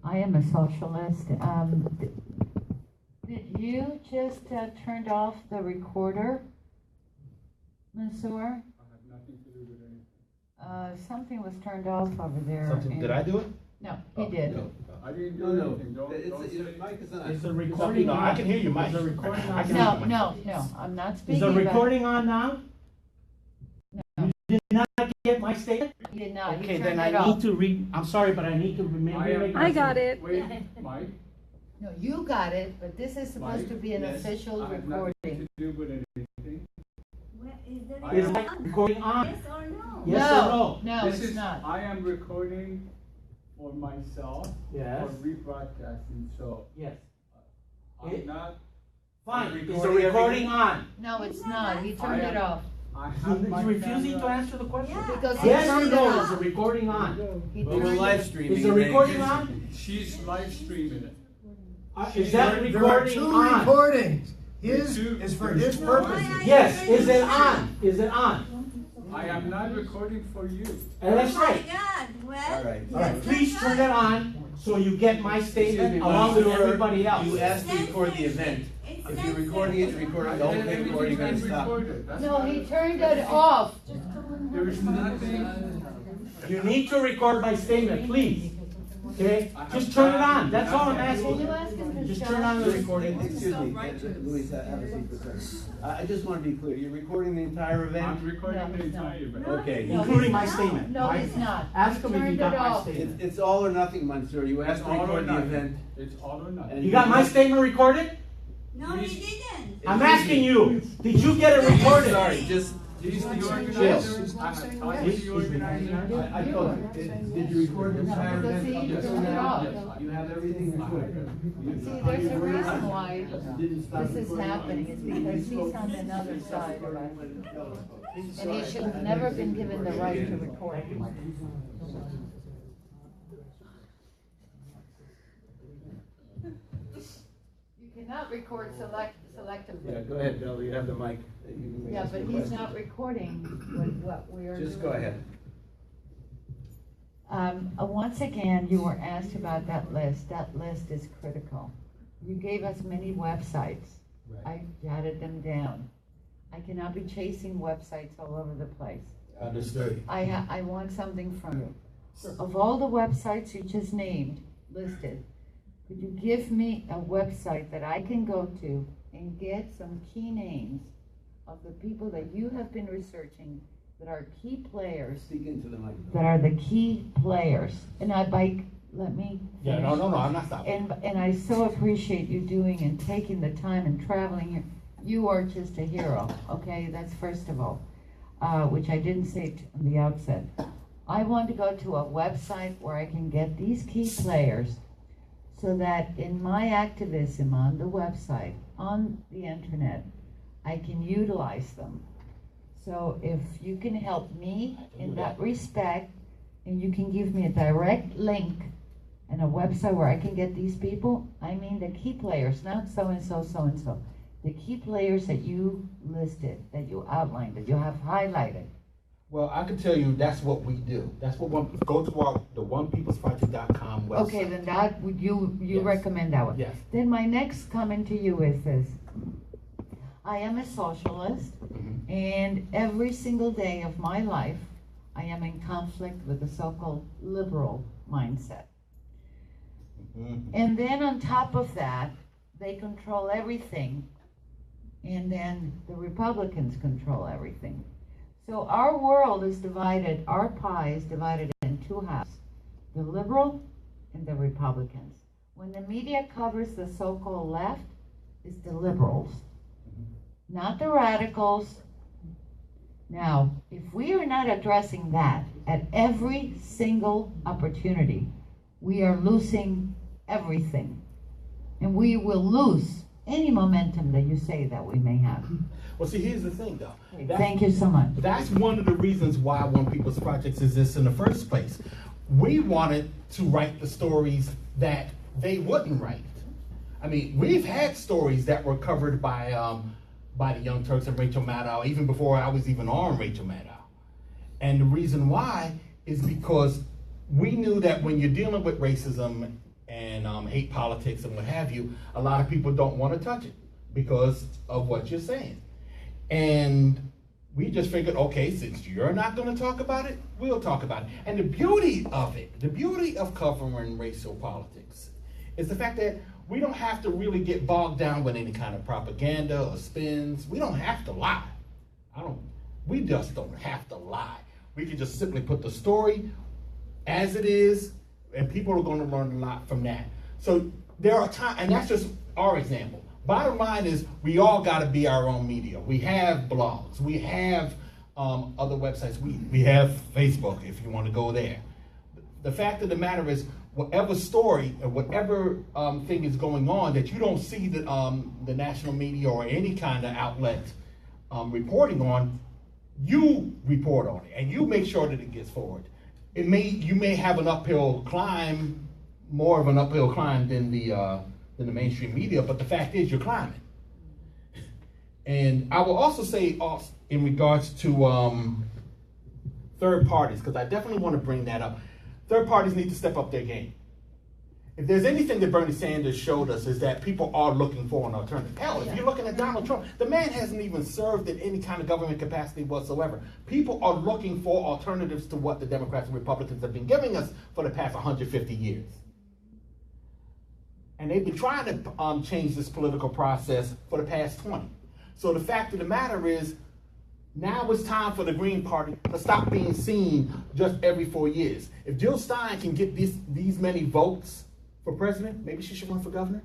Speaker 6: I am a socialist. Did you just turned off the recorder, Mansour?
Speaker 7: I have nothing to do with anything.
Speaker 6: Something was turned off over there.
Speaker 2: Something, did I do it?
Speaker 6: No, he did.
Speaker 2: No.
Speaker 7: I didn't do
Speaker 1: No,
Speaker 7: anything. Don't
Speaker 1: it's
Speaker 7: say
Speaker 1: the mic is on.
Speaker 5: Is the recording
Speaker 2: No,
Speaker 5: on?
Speaker 2: I can hear you, Mike.
Speaker 5: Is the recording
Speaker 2: I
Speaker 5: on?
Speaker 2: can
Speaker 6: No,
Speaker 2: hear you, Mike.
Speaker 6: no, I'm not
Speaker 5: Is
Speaker 6: speaking
Speaker 5: the
Speaker 6: about.
Speaker 5: recording on now?
Speaker 6: No.
Speaker 5: You did not get my statement?
Speaker 6: He did not.
Speaker 5: Okay,
Speaker 6: He
Speaker 5: then
Speaker 6: turned
Speaker 5: I
Speaker 6: it
Speaker 5: need
Speaker 6: off.
Speaker 5: to read, I'm sorry, but I need to remember.
Speaker 7: I
Speaker 8: got it.
Speaker 7: Wait, Mike.
Speaker 6: No, you got it, but this is supposed
Speaker 7: Mike?
Speaker 6: to be an
Speaker 1: Yes.
Speaker 6: official
Speaker 7: I have
Speaker 6: recording.
Speaker 7: nothing to do with anything.
Speaker 5: Is the recording on?
Speaker 8: Yes or no?
Speaker 5: Yes or no?
Speaker 6: No,
Speaker 7: This
Speaker 6: it's
Speaker 7: is,
Speaker 6: not.
Speaker 7: I am recording for myself
Speaker 5: Yes.
Speaker 7: for rebroadcasting, so
Speaker 5: Yes.
Speaker 7: I'm
Speaker 5: It-
Speaker 7: not.
Speaker 5: Fine, is the
Speaker 7: Recording
Speaker 5: recording on?
Speaker 6: No, it's not. He turned it off.
Speaker 7: I have my
Speaker 5: You're refusing to
Speaker 7: camera.
Speaker 5: answer the question?
Speaker 8: Yeah.
Speaker 6: Because he
Speaker 5: Yes or
Speaker 6: turned it
Speaker 5: no, is
Speaker 6: off.
Speaker 5: the recording on?
Speaker 6: He
Speaker 1: Well, we're
Speaker 6: turned
Speaker 1: live
Speaker 6: it.
Speaker 1: streaming.
Speaker 5: Is the recording on?
Speaker 7: She's live streaming it.
Speaker 5: Is that
Speaker 9: There are
Speaker 5: recording
Speaker 9: two
Speaker 5: on?
Speaker 9: recordings. His
Speaker 7: Two-
Speaker 9: is for
Speaker 7: there's
Speaker 9: his
Speaker 7: one.
Speaker 9: purposes.
Speaker 5: Yes, is it on? Is it on?
Speaker 7: I am not recording for you.
Speaker 5: And that's right.
Speaker 8: God, well.
Speaker 1: All right.
Speaker 5: All right, please turn it on so you get my statement
Speaker 1: Excuse me,
Speaker 5: along with
Speaker 1: Mansour,
Speaker 5: everybody else.
Speaker 1: You asked to record the event. If you're recording it, record it. Don't hit record, you're gonna stop.
Speaker 6: No, he turned it off.
Speaker 7: There is nothing.
Speaker 5: You need to record my statement, please. Okay? Just turn it on. That's all I'm
Speaker 6: Can
Speaker 5: asking.
Speaker 6: you ask him to
Speaker 5: Just
Speaker 6: stop?
Speaker 5: turn on the recording.
Speaker 1: Excuse me, Luis, have a seat for a second. I just want to be clear, you're recording the entire event?
Speaker 7: I'm recording
Speaker 6: No,
Speaker 7: the
Speaker 6: he's not.
Speaker 7: entire event.
Speaker 1: Okay.
Speaker 6: No,
Speaker 5: Including
Speaker 6: he's
Speaker 5: my
Speaker 6: not.
Speaker 5: statement.
Speaker 6: No, he's not.
Speaker 5: Ask him if
Speaker 6: Turned
Speaker 5: he got
Speaker 6: it
Speaker 5: my
Speaker 6: off.
Speaker 5: statement.
Speaker 1: It's all or nothing, Mansour. You asked
Speaker 7: It's
Speaker 1: to
Speaker 7: all or
Speaker 1: record the
Speaker 7: nothing.
Speaker 1: event.
Speaker 7: It's all or nothing.
Speaker 1: And
Speaker 5: You got my statement recorded?
Speaker 8: No, he didn't.
Speaker 5: I'm asking you. Did you get it recorded?
Speaker 1: Sorry, just,
Speaker 7: He's the
Speaker 1: Chill.
Speaker 7: organizer. I have talked to the organizer.
Speaker 1: I told you, did you record the entire
Speaker 6: Because
Speaker 1: event?
Speaker 6: he
Speaker 1: up to
Speaker 6: turned it
Speaker 1: now?
Speaker 6: off.
Speaker 1: You have everything recorded?
Speaker 6: See, there's a reason why
Speaker 1: Didn't stop
Speaker 6: this is
Speaker 1: recording?
Speaker 6: happening. It's because he's on another side of it. And he should have never been given the right to record. You cannot record selectively.
Speaker 1: Yeah, go ahead, Bill, you have the mic. You can
Speaker 6: Yeah,
Speaker 1: ask
Speaker 6: but
Speaker 1: your
Speaker 6: he's
Speaker 1: question.
Speaker 6: not recording what we are doing.
Speaker 1: Just go ahead.
Speaker 6: Once again, you were asked about that list. That list is critical. You gave us many websites. I jotted them down. I cannot be chasing websites all over the place.
Speaker 2: Understood.
Speaker 6: I want something from you. Of all the websites you just named, listed, could you give me a website that I can go to and get some key names of the people that you have been researching that are key players, that are the key players? And let me finish.
Speaker 2: Yeah, no, I'm not stopping.
Speaker 6: And I so appreciate you doing and taking the time and traveling here. You are just a hero, okay? That's first of all, which I didn't say on the outset. I want to go to a website where I can get these key players so that in my activism on the website, on the internet, I can utilize them. So if you can help me in that respect, and you can give me a direct link and a website where I can get these people, I mean the key players, not so-and-so, so-and-so. The key players that you listed, that you outlined, that you have highlighted.
Speaker 2: Well, I can tell you that's what we do. That's what go to the onepeoplesproject.com website.
Speaker 6: Okay, then that would you
Speaker 2: Yes.
Speaker 6: recommend that one.
Speaker 2: Yes.
Speaker 6: Then my next comment to you is this. I am a socialist, and every single day of my life, I am in conflict with the so-called liberal mindset. And then on top of that, they control everything, and then the Republicans control everything. So our world is divided, our pie is divided in two halves, the liberal and the Republicans. When the media covers the so-called left, it's the liberals, not the radicals. Now, if we are not addressing that at every single opportunity, we are losing everything. And we will lose any momentum that you say that we may have.
Speaker 2: Well, see, here's the thing, though.
Speaker 6: Thank you so much.
Speaker 2: That's one of the reasons why One People's Projects exists in the first place. We wanted to write the stories that they wouldn't write. I mean, we've had stories that were covered by the Young Turks and Rachel Maddow, even before I was even on Rachel Maddow. And the reason why is because we knew that when you're dealing with racism and hate politics and what have you, a lot of people don't want to touch it because of what you're saying. And we just figured, okay, since you're not going to talk about it, we'll talk about it. And the beauty of it, the beauty of covering racial politics, is the fact that we don't have to really get bogged down with any kind of propaganda or spins. We don't have to lie. We just don't have to lie. We can just simply put the story as it is, and people are going to learn a lot from that. So there are times, and that's just our example. Bottom line is, we all got to be our own media. We have blogs. We have other websites. We have Facebook, if you want to go there. The fact of the matter is, whatever story or whatever thing is going on that you don't see the national media or any kind of outlet reporting on, you report on it and you make sure that it gets forward. You may have an uphill climb, more of an uphill climb than the mainstream media, but the fact is you're climbing. And I will also say in regards to third parties, because I definitely want to bring that up. Third parties need to step up their game. If there's anything that Bernie Sanders showed us, is that people are looking for an alternative. Hell, if you're looking at Donald Trump, the man hasn't even served in any kind of government capacity whatsoever. People are looking for alternatives to what the Democrats and Republicans have been giving us for the past 150 years. And they've been trying to change this political process for the past 20. So the fact of the matter is, now it's time for the Green Party to stop being seen just every 4 years. If Jill Stein can get these many votes for president, maybe she should run for governor.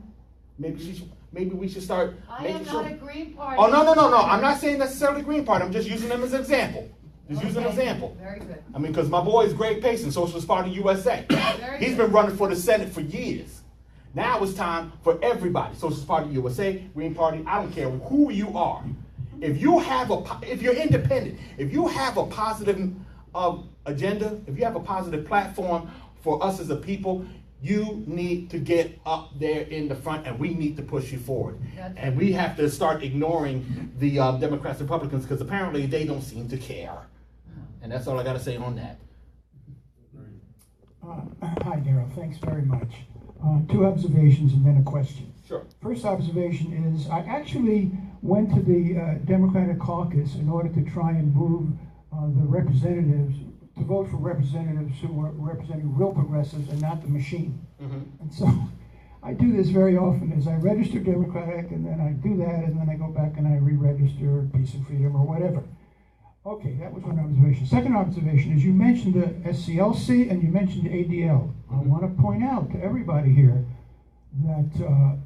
Speaker 2: Maybe we should start.
Speaker 6: I am not a Green Party.
Speaker 2: Oh, no. I'm not saying necessarily Green Party. I'm just using them as an example. Using an example.
Speaker 6: Very good.
Speaker 2: I mean, because my boy is Greg Payson, Socialist Party USA. He's been running for the Senate for years. Now it's time for everybody. Socialist Party USA, Green Party, I don't care who you are. If you're independent, if you have a positive agenda, if you have a positive platform for us as a people, you need to get up there in the front, and we need to push you forward. And we have to start ignoring the Democrats and Republicans, because apparently they don't seem to care. And that's all I got to say on that.
Speaker 9: Hi, Daryle. Thanks very much. Two observations and then a question.
Speaker 2: Sure.
Speaker 9: First observation is I actually went to the Democratic caucus in order to try and move the representatives to vote for representatives who were representing real progressives and not the machine. And so I do this very often is I register Democratic and then I do that and then I go back and I re-register Peace and Freedom or whatever. Okay, that was one observation. Second observation is you mentioned the SCLC and you mentioned the ADL. I want to point out to everybody here that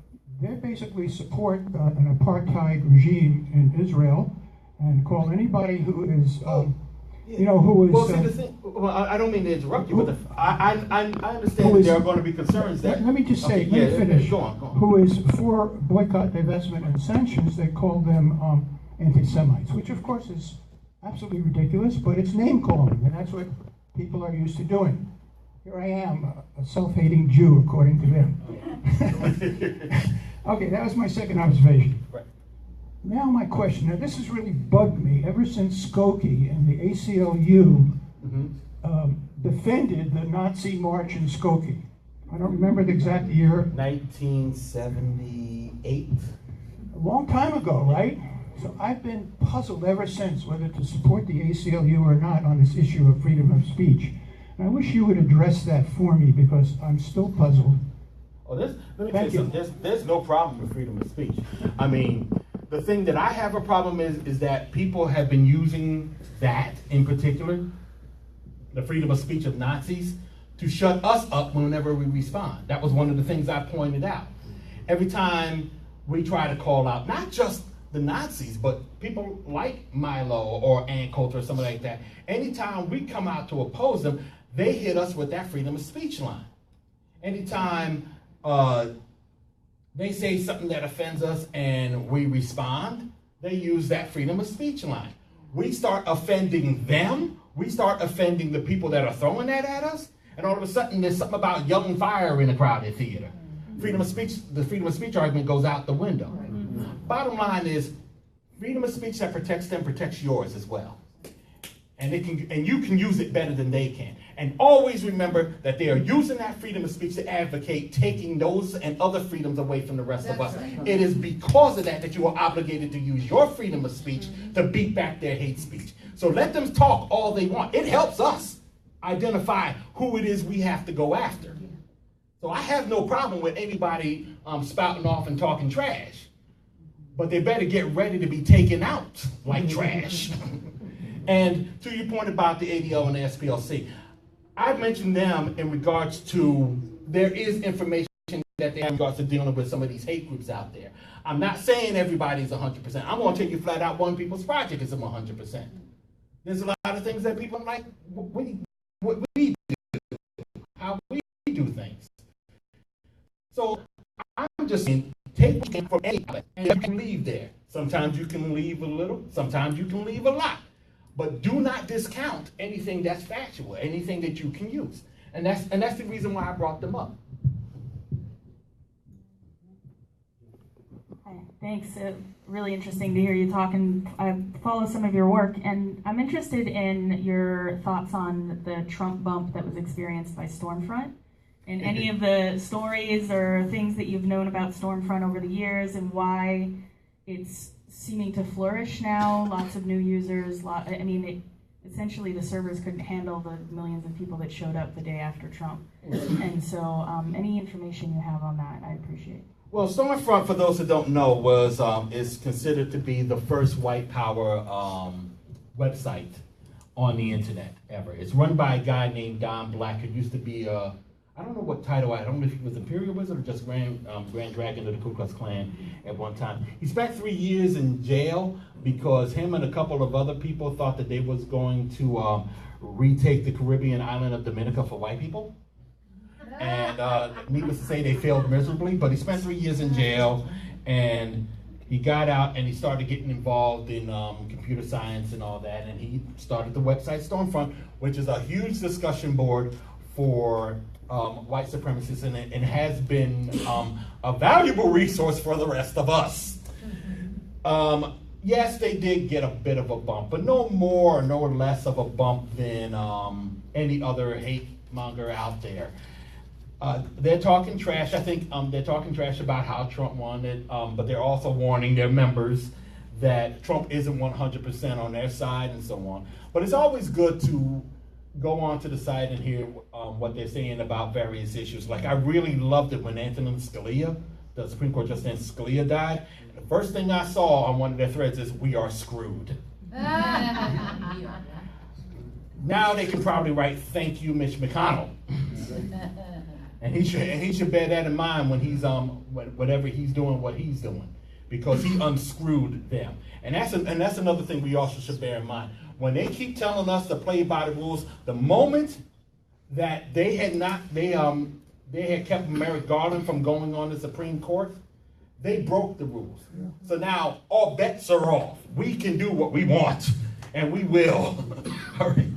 Speaker 9: they basically support an apartheid regime in Israel and call anybody who is, who is...
Speaker 2: Well, see, the thing, I don't mean to interrupt you, but I understand that there are going to be concerns that...
Speaker 9: Let me just say, let me finish. Go on. Who is for boycott, divestment, and sanctions, they call them anti-Semites, which of course is absolutely ridiculous, but it's name calling, and that's what people are used to doing. Here I am, a self-hating Jew, according to them. Okay, that was my second observation.
Speaker 2: Right.
Speaker 9: Now my question. Now this has really bugged me ever since Skokie and the ACLU defended the Nazi march in Skokie. I don't remember the exact year.
Speaker 2: 1978.
Speaker 9: A long time ago, right? So I've been puzzled ever since whether to support the ACLU or not on this issue of freedom of speech. And I wish you would address that for me because I'm still puzzled.
Speaker 2: Oh, let me tell you something. There's no problem with freedom of speech. I mean, the thing that I have a problem is that people have been using that in particular, the freedom of speech of Nazis, to shut us up whenever we respond. That was one of the things I pointed out. Every time we try to call out, not just the Nazis, but people like Milo or Ann Coulter or somebody like that, anytime we come out to oppose them, they hit us with that freedom of speech line. Anytime they say something that offends us and we respond, they use that freedom of speech line. We start offending them, we start offending the people that are throwing that at us, and all of a sudden there's something about yelling fire in a crowded theater. Freedom of speech, the freedom of speech argument goes out the window. Bottom line is, freedom of speech that protects them protects yours as well. And you can use it better than they can. And always remember that they are using that freedom of speech to advocate taking those and other freedoms away from the rest of us. It is because of that that you are obligated to use your freedom of speech to beat back their hate speech. So let them talk all they want. It helps us identify who it is we have to go after. So I have no problem with anybody spouting off and talking trash. But they better get ready to be taken out like trash. And to your point about the ADL and the SPLC, I mentioned them in regards to there is information that they have in regards to dealing with some of these hate groups out there. I'm not saying everybody's 100%. I'm going to tell you flat out, One People's Project is 100%. There's a lot of things that people like what we do, how we do things. So I'm just saying, take from anybody and you can leave there. Sometimes you can leave a little, sometimes you can leave a lot. But do not discount anything that's factual, anything that you can use. And that's the reason why I brought them up.
Speaker 10: Hi, thanks. Really interesting to hear you talk, and I follow some of your work, and I'm interested in your thoughts on the Trump bump that was experienced by Stormfront, and any of the stories or things that you've known about Stormfront over the years and why it's seeming to flourish now. Lots of new users. Essentially the servers couldn't handle the millions of people that showed up the day after Trump. And so any information you have on that, I appreciate.
Speaker 2: Well, Stormfront, for those who don't know, is considered to be the first white power website on the internet ever. It's run by a guy named Don Black, who used to be I don't know what title, I don't know if he was Imperial Wizard or just Grand Dragon of the Ku Klux Klan at one time. He spent 3 years in jail because him and a couple of other people thought that they was going to retake the Caribbean island of Dominica for white people. And needless to say, they failed miserably, but he spent 3 years in jail, and he got out and he started getting involved in computer science and all that, and he started the website Stormfront, which is a huge discussion board for white supremacists, and it has been a valuable resource for the rest of us. Yes, they did get a bit of a bump, but no more, no less of a bump than any other hate monger out there. They're talking trash. I think they're talking trash about how Trump won it, but they're also warning their members that Trump isn't 100% on their side and so on. But it's always good to go onto the site and hear what they're saying about various issues. Like, I really loved it when Antonin Scalia, the Supreme Court Justice Scalia, died. The first thing I saw on one of their threads is, "We are screwed." Now they can probably write, "Thank you, Mitch McConnell." And he should bear that in mind when he's whatever he's doing, what he's doing, because he unscrewed them. And that's another thing we also should bear in mind. When they keep telling us to play by the rules, the moment that they had kept Merrick Garland from going on the Supreme Court, they broke the rules. Yeah. So now all bets are off. We can do what we want, and we will. All right.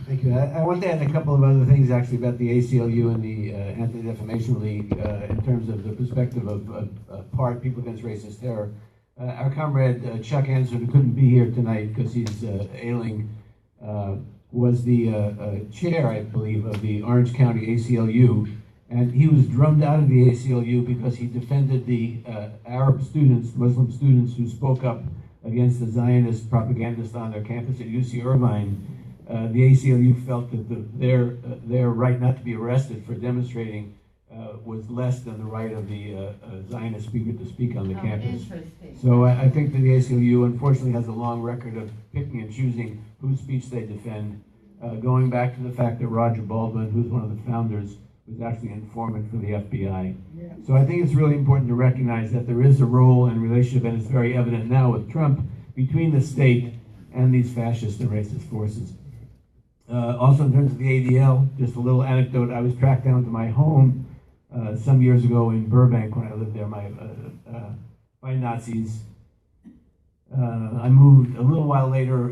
Speaker 1: Thank you. I want to add a couple of other things actually about the ACLU and the Anti-Defamation League in terms of the perspective of part People Against Racist Terror. Our comrade Chuck Anderson, who couldn't be here tonight because he's ailing, was the chair, I believe, of the Orange County ACLU, and he was drummed out of the ACLU because he defended the Arab students, Muslim students who spoke up against the Zionist propagandists on their campus at UC Irvine. The ACLU felt that their right not to be arrested for demonstrating was less than the right of the Zionist speaker to speak on the campus. So I think that the ACLU unfortunately has a long record of picking and choosing whose speech they defend, going back to the fact that Roger Baldwin, who's one of the founders, was actually an informant for the FBI. Yeah. So I think it's really important to recognize that there is a role and relationship, and it's very evident now with Trump, between the state and these fascist and racist forces. Also in terms of the ADL, just a little anecdote, I was tracked down to my home some years ago in Burbank when I lived there by Nazis. I moved a little while later.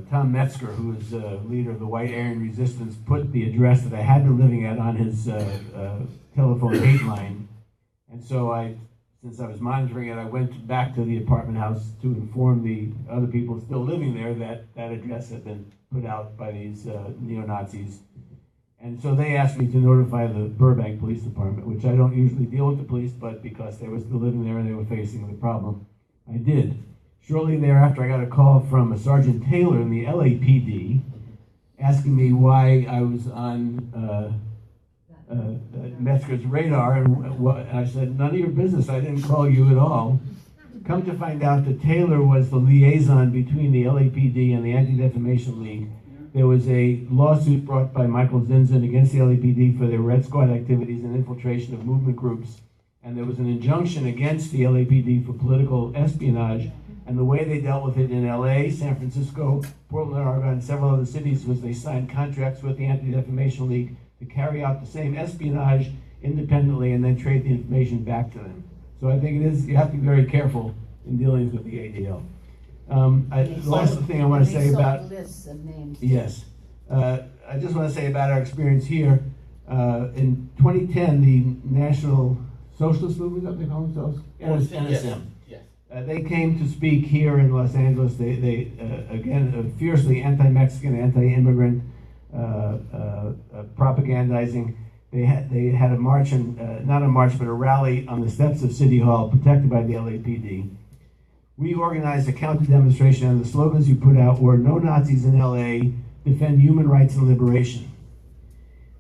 Speaker 1: Tom Metzger, who is leader of the White Aryan Resistance, put the address that I had been living at on his telephone dateline. And so since I was monitoring it, I went back to the apartment house to inform the other people still living there that that address had been put out by these neo-Nazis. And so they asked me to notify the Burbank Police Department, which I don't usually deal with the police, but because they were still living there and they were facing the problem, I did. Shortly thereafter, I got a call from a Sergeant Taylor in the LAPD asking me why I was on Metzger's radar, and I said, none of your business, I didn't call you at all. Come to find out that Taylor was the liaison between the LAPD and the Anti-Defamation League. There was a lawsuit brought by Michael Zinzin against the LAPD for their Red Squad activities and infiltration of movement groups. And there was an injunction against the LAPD for political espionage. And the way they dealt with it in LA, San Francisco, Portland, Oregon, and several other cities was they signed contracts with the Anti-Defamation League to carry out the same espionage independently and then trade the information back to them. So I think you have to be very careful in dealing with the ADL. The last thing I want to say about
Speaker 4: lists of names.
Speaker 1: Yes, I just want to say about our experience here. In 2010, the National Socialist Movement, is that what they call themselves? NSM.
Speaker 2: Yes.
Speaker 1: They came to speak here in Los Angeles. They again fiercely anti-Mexican, anti-immigrant, propagandizing. They had a march, and not a march, but a rally on the steps of City Hall, protected by the LAPD. We organized a counter demonstration, and the slogans you put out were "No Nazis in LA, defend human rights and liberation."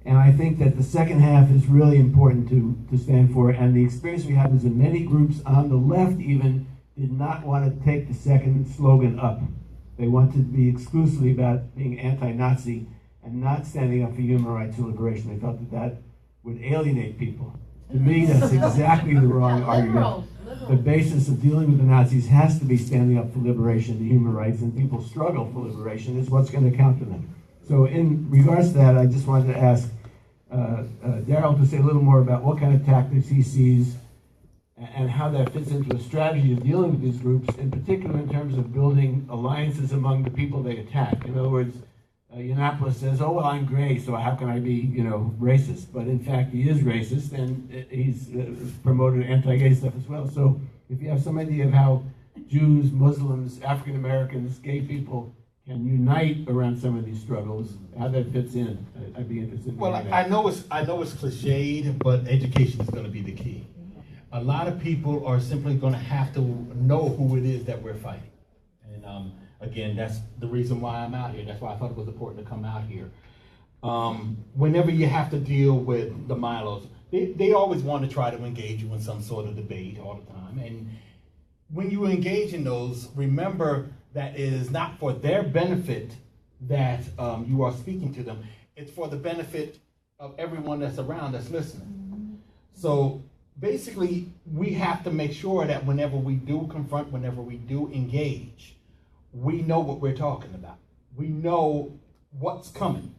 Speaker 1: And I think that the second half is really important to stand for, and the experience we have is that many groups on the left even did not want to take the second slogan up. They wanted to be exclusively about being anti-Nazi and not standing up for human rights and liberation. They felt that would alienate people. To me, that's exactly the wrong argument. The basis of dealing with the Nazis has to be standing up for liberation and human rights, and people's struggle for liberation is what's going to counter them. So in regards to that, I just wanted to ask Daryle to say a little more about what kind of tactics he sees and how that fits into a strategy of dealing with these groups, in particular in terms of building alliances among the people they attack. In other words, Yiannopoulos says, oh, well, I'm gay, so how can I be, racist? But in fact, he is racist, and he's promoted anti-gay stuff as well. So if you have some idea of how Jews, Muslims, African Americans, gay people can unite around some of these struggles, how that fits in. I'd be interested in
Speaker 2: Well,
Speaker 1: hearing
Speaker 2: I
Speaker 1: that.
Speaker 2: know it's cliched, but education is going to be the key. A lot of people are simply going to have to know who it is that we're fighting. And again, that's the reason why I'm out here. That's why I thought it was important to come out here. Whenever you have to deal with the Milos, they always want to try to engage you in some sort of debate all the time. And when you engage in those, remember that it is not for their benefit that you are speaking to them. It's for the benefit of everyone that's around, that's listening. So basically, we have to make sure that whenever we do confront, whenever we do engage, we know what we're talking about. We know what's coming.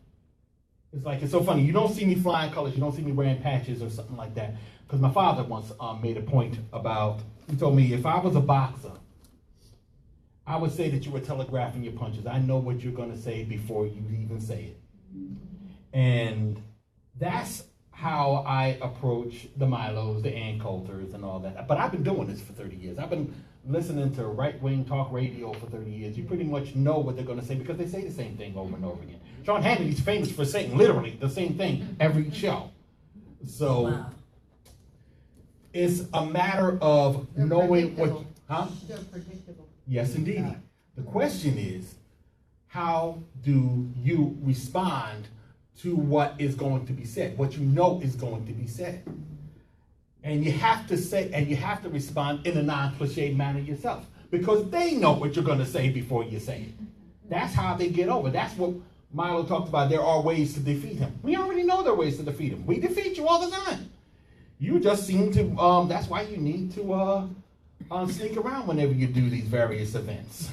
Speaker 2: It's so funny. You don't see me flying colors. You don't see me wearing patches or something like that. Because my father once made a point about, he told me, if I was a boxer, I would say that you were telegraphing your punches. I know what you're going to say before you even say it. And that's how I approach the Milos, the Ann Coulters, and all that. But I've been doing this for 30 years. I've been listening to right-wing talk radio for 30 years. You pretty much know what they're going to say because they say the same thing over and over again. Sean Hannity's famous for saying literally the same thing every show. So it's a matter of knowing what,
Speaker 3: They're predictable.
Speaker 2: Yes, indeed. The question is, how do you respond to what is going to be said, what you know is going to be said? And you have to say, and you have to respond in a non-cliche manner yourself, because they know what you're going to say before you say it. That's how they get over. That's what Milo talked about. There are ways to defeat him. We already know there are ways to defeat him. We defeat you all the time. You just seem to, that's why you need to sneak around whenever you do these various events.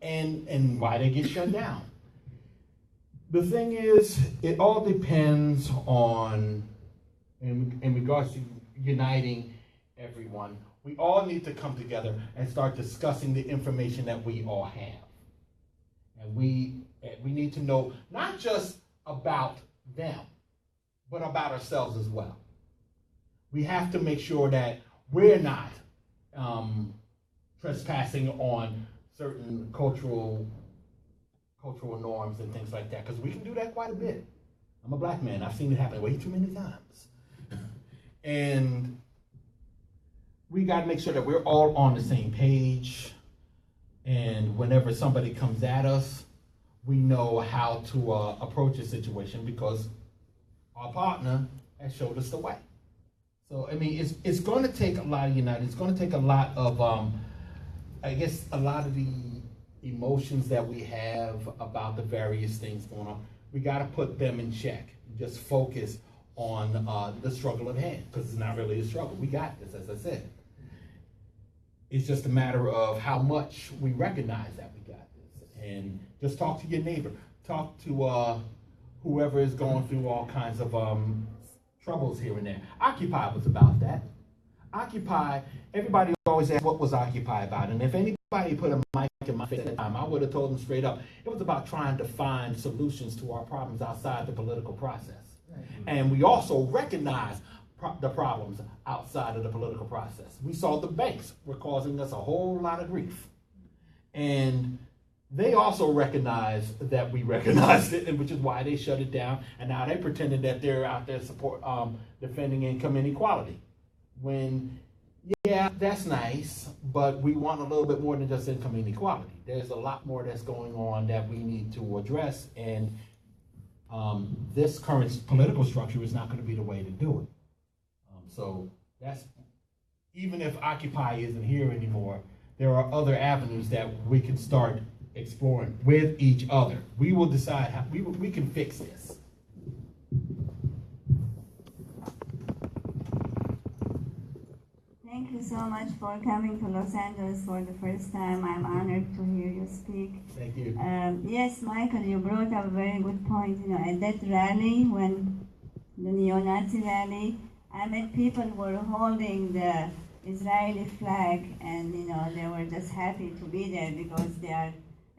Speaker 2: And why they get shut down. The thing is, it all depends on, in regards to uniting everyone, we all need to come together and start discussing the information that we all have. And we need to know not just about them, but about ourselves as well. We have to make sure that we're not trespassing on certain cultural norms and things like that, because we can do that quite a bit. I'm a black man. I've seen it happen way too many times. And we got to make sure that we're all on the same page. And whenever somebody comes at us, we know how to approach a situation because our partner has showed us the way. So, I mean, it's going to take a lot of uniting. It's going to take a lot of, I guess, a lot of the emotions that we have about the various things going on. We got to put them in check. Just focus on the struggle at hand, because it's not really a struggle. We got this, as I said. It's just a matter of how much we recognize that we got this. And just talk to your neighbor. Talk to whoever is going through all kinds of troubles here and there. Occupy was about that. Occupy, everybody always asks what was Occupy about. And if anybody put a mic in my face at the time, I would have told them straight up, it was about trying to find solutions to our problems outside the political process. Right. And we also recognize the problems outside of the political process. We saw the banks were causing us a whole lot of grief. And they also recognized that we recognized it, and which is why they shut it down. And now they're pretending that they're out there defending income inequality. When, yeah, that's nice, but we want a little bit more than just income inequality. There's a lot more that's going on that we need to address, and this current political structure is not going to be the way to do it. So that's, even if Occupy isn't here anymore, there are other avenues that we can start exploring with each other. We will decide how we can fix this.
Speaker 8: Thank you so much for coming to Los Angeles for the first time. I'm honored to hear you speak.
Speaker 2: Thank you.
Speaker 8: Yes, Michael, you brought up a very good point. You know, at that rally, when the neo-Nazi rally, I met people who were holding the Israeli flag, and you know, they were just happy to be there because they are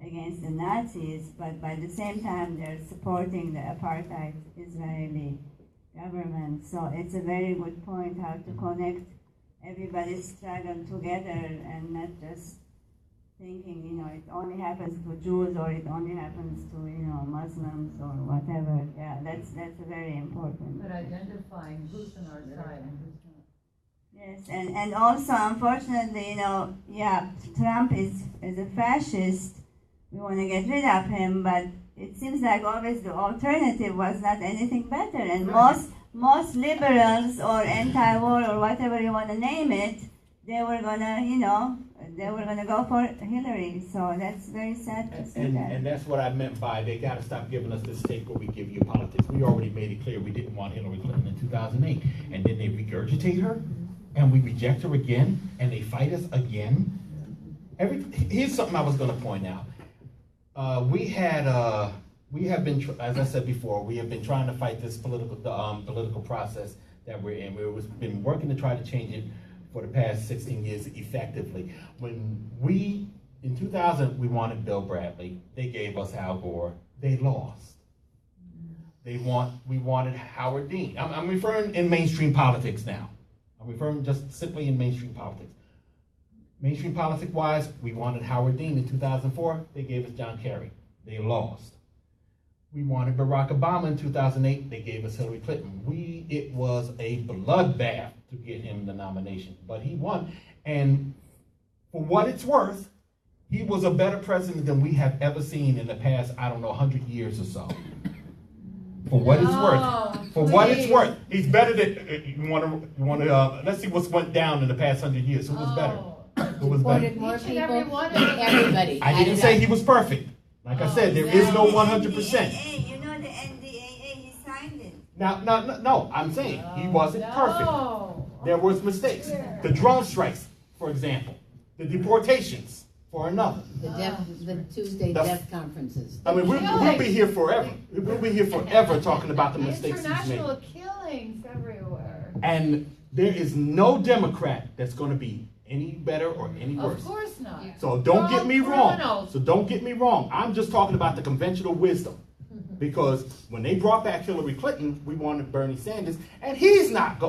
Speaker 8: against the Nazis, but by the same time they're supporting the apartheid Israeli government. So it's a very good point how to connect everybody's struggle together and not just thinking, it only happens to Jews or it only happens to, Muslims or whatever. Yeah, that's very important.
Speaker 3: But identifying who's on our side and who's not.
Speaker 8: Yes, and also, unfortunately, Trump is a fascist. We want to get rid of him, but it seems like always the alternative was not anything better. And most liberals or anti-war or whatever you want to name it, they were gonna go for Hillary. So that's very sad to see that.
Speaker 2: And that's what I meant by they got to stop giving us this take where we give you politics. We already made it clear we didn't want Hillary Clinton in 2008, and then they regurgitate her, and we reject her again, and they fight us again. Here's something I was going to point out. We have been, as I said before, we have been trying to fight this political process that we're in. We've been working to try to change it for the past 16 years effectively. In 2000, we wanted Bill Bradley. They gave us Al Gore. They lost. We wanted Howard Dean. I'm referring in mainstream politics now. I'm referring just simply in mainstream politics. Mainstream politics-wise, we wanted Howard Dean in 2004. They gave us John Kerry. They lost. We wanted Barack Obama in 2008. They gave us Hillary Clinton. It was a bloodbath to get him the nomination, but he won. And for what it's worth, he was a better president than we have ever seen in the past, 100 years or so. For what it's worth. For what it's worth. He's better than, you want to let's see what's went down in the past 100 years. Who was better? Who was better?
Speaker 4: More
Speaker 3: Each and
Speaker 4: people,
Speaker 3: every one of them.
Speaker 4: everybody.
Speaker 2: I didn't say he was perfect. Like I said, there is no 100%.
Speaker 8: The NDAA, he signed it.
Speaker 2: No, I'm saying he wasn't perfect. There was mistakes. The drone strikes, for example. The deportations, for another.
Speaker 4: The Tuesday death conferences.
Speaker 2: I mean, we'll be here forever. We'll be here forever talking about the mistakes he's made.
Speaker 3: International killings everywhere.
Speaker 2: And there is no Democrat that's going to be any better or any worse.
Speaker 3: Of course not.
Speaker 2: So don't get me wrong.
Speaker 3: Criminals.
Speaker 2: So don't get me wrong. I'm just talking about the conventional wisdom. Because when they brought back Hillary Clinton, we wanted Bernie Sanders, and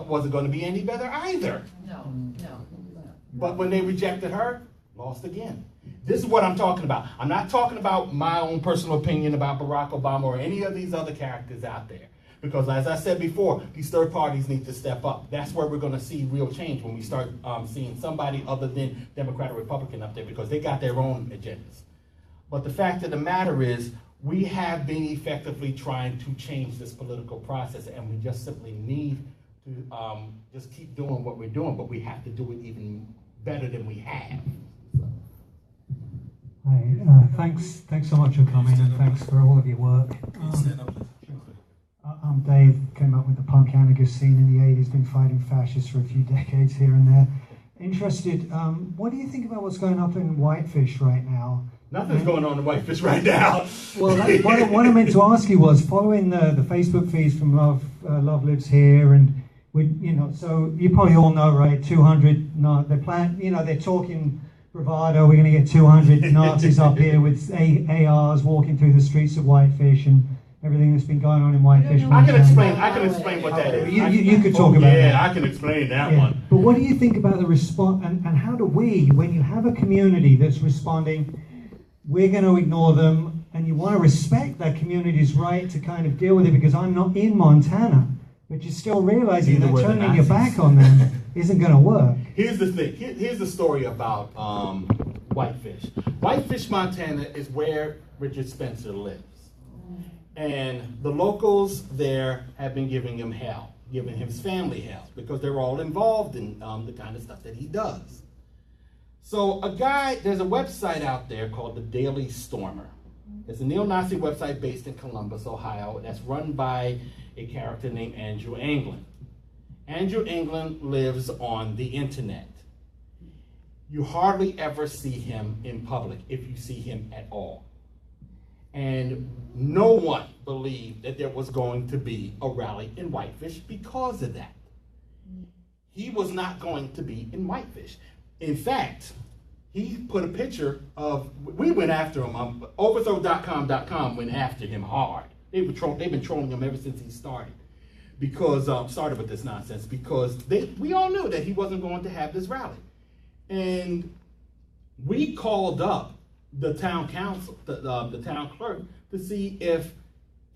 Speaker 2: wasn't going to be any better either.
Speaker 3: No.
Speaker 2: But when they rejected her, lost again. This is what I'm talking about. I'm not talking about my own personal opinion about Barack Obama or any of these other characters out there. Because as I said before, these third parties need to step up. That's where we're going to see real change, when we start seeing somebody other than Democrat or Republican up there, because they got their own agendas. But the fact of the matter is, we have been effectively trying to change this political process, and we just simply need to just keep doing what we're doing, but we have to do it even better than we have.
Speaker 11: Hi, thanks so much for coming, and thanks for all of your work. I'm Dave, came up with the punk anarchist scene in the 80s, been fighting fascists for a few decades here and there. Interested, what do you think about what's going on in Whitefish right now?
Speaker 2: Nothing's going on in Whitefish right now.
Speaker 11: Well, what I meant to ask you was, following the Facebook feeds from Love Lives Here, and so you probably all know, right? 200. They're talking bravado. We're going to get 200 Nazis up here with ARs walking through the streets of Whitefish and everything that's been going on in Whitefish.
Speaker 2: I can explain what that is.
Speaker 11: You could talk about that.
Speaker 2: Yeah, I can explain that one.
Speaker 11: But what do you think about the response, and how do we, when you have a community that's responding, we're going to ignore them, and you want to respect that community's right to kind of deal with it, because I'm not in Montana, but you're still realizing that turning your back on them isn't going to work.
Speaker 2: Here's the thing. Here's the story about Whitefish. Whitefish, Montana is where Richard Spencer lives. And the locals there have been giving him hell, giving his family hell, because they're all involved in the kind of stuff that he does. So there's a website out there called the Daily Stormer. It's a neo-Nazi website based in Columbus, Ohio, that's run by a character named Andrew Anglin. Andrew Anglin lives on the internet. You hardly ever see him in public, if you see him at all. And no one believed that there was going to be a rally in Whitefish because of that. He was not going to be in Whitefish. In fact, he put a picture of, we went after him, overthrow.com went after him hard. They've been trolling him ever since he started. Started with this nonsense, because we all knew that he wasn't going to have this rally. And we called up the town council, the town clerk, to see if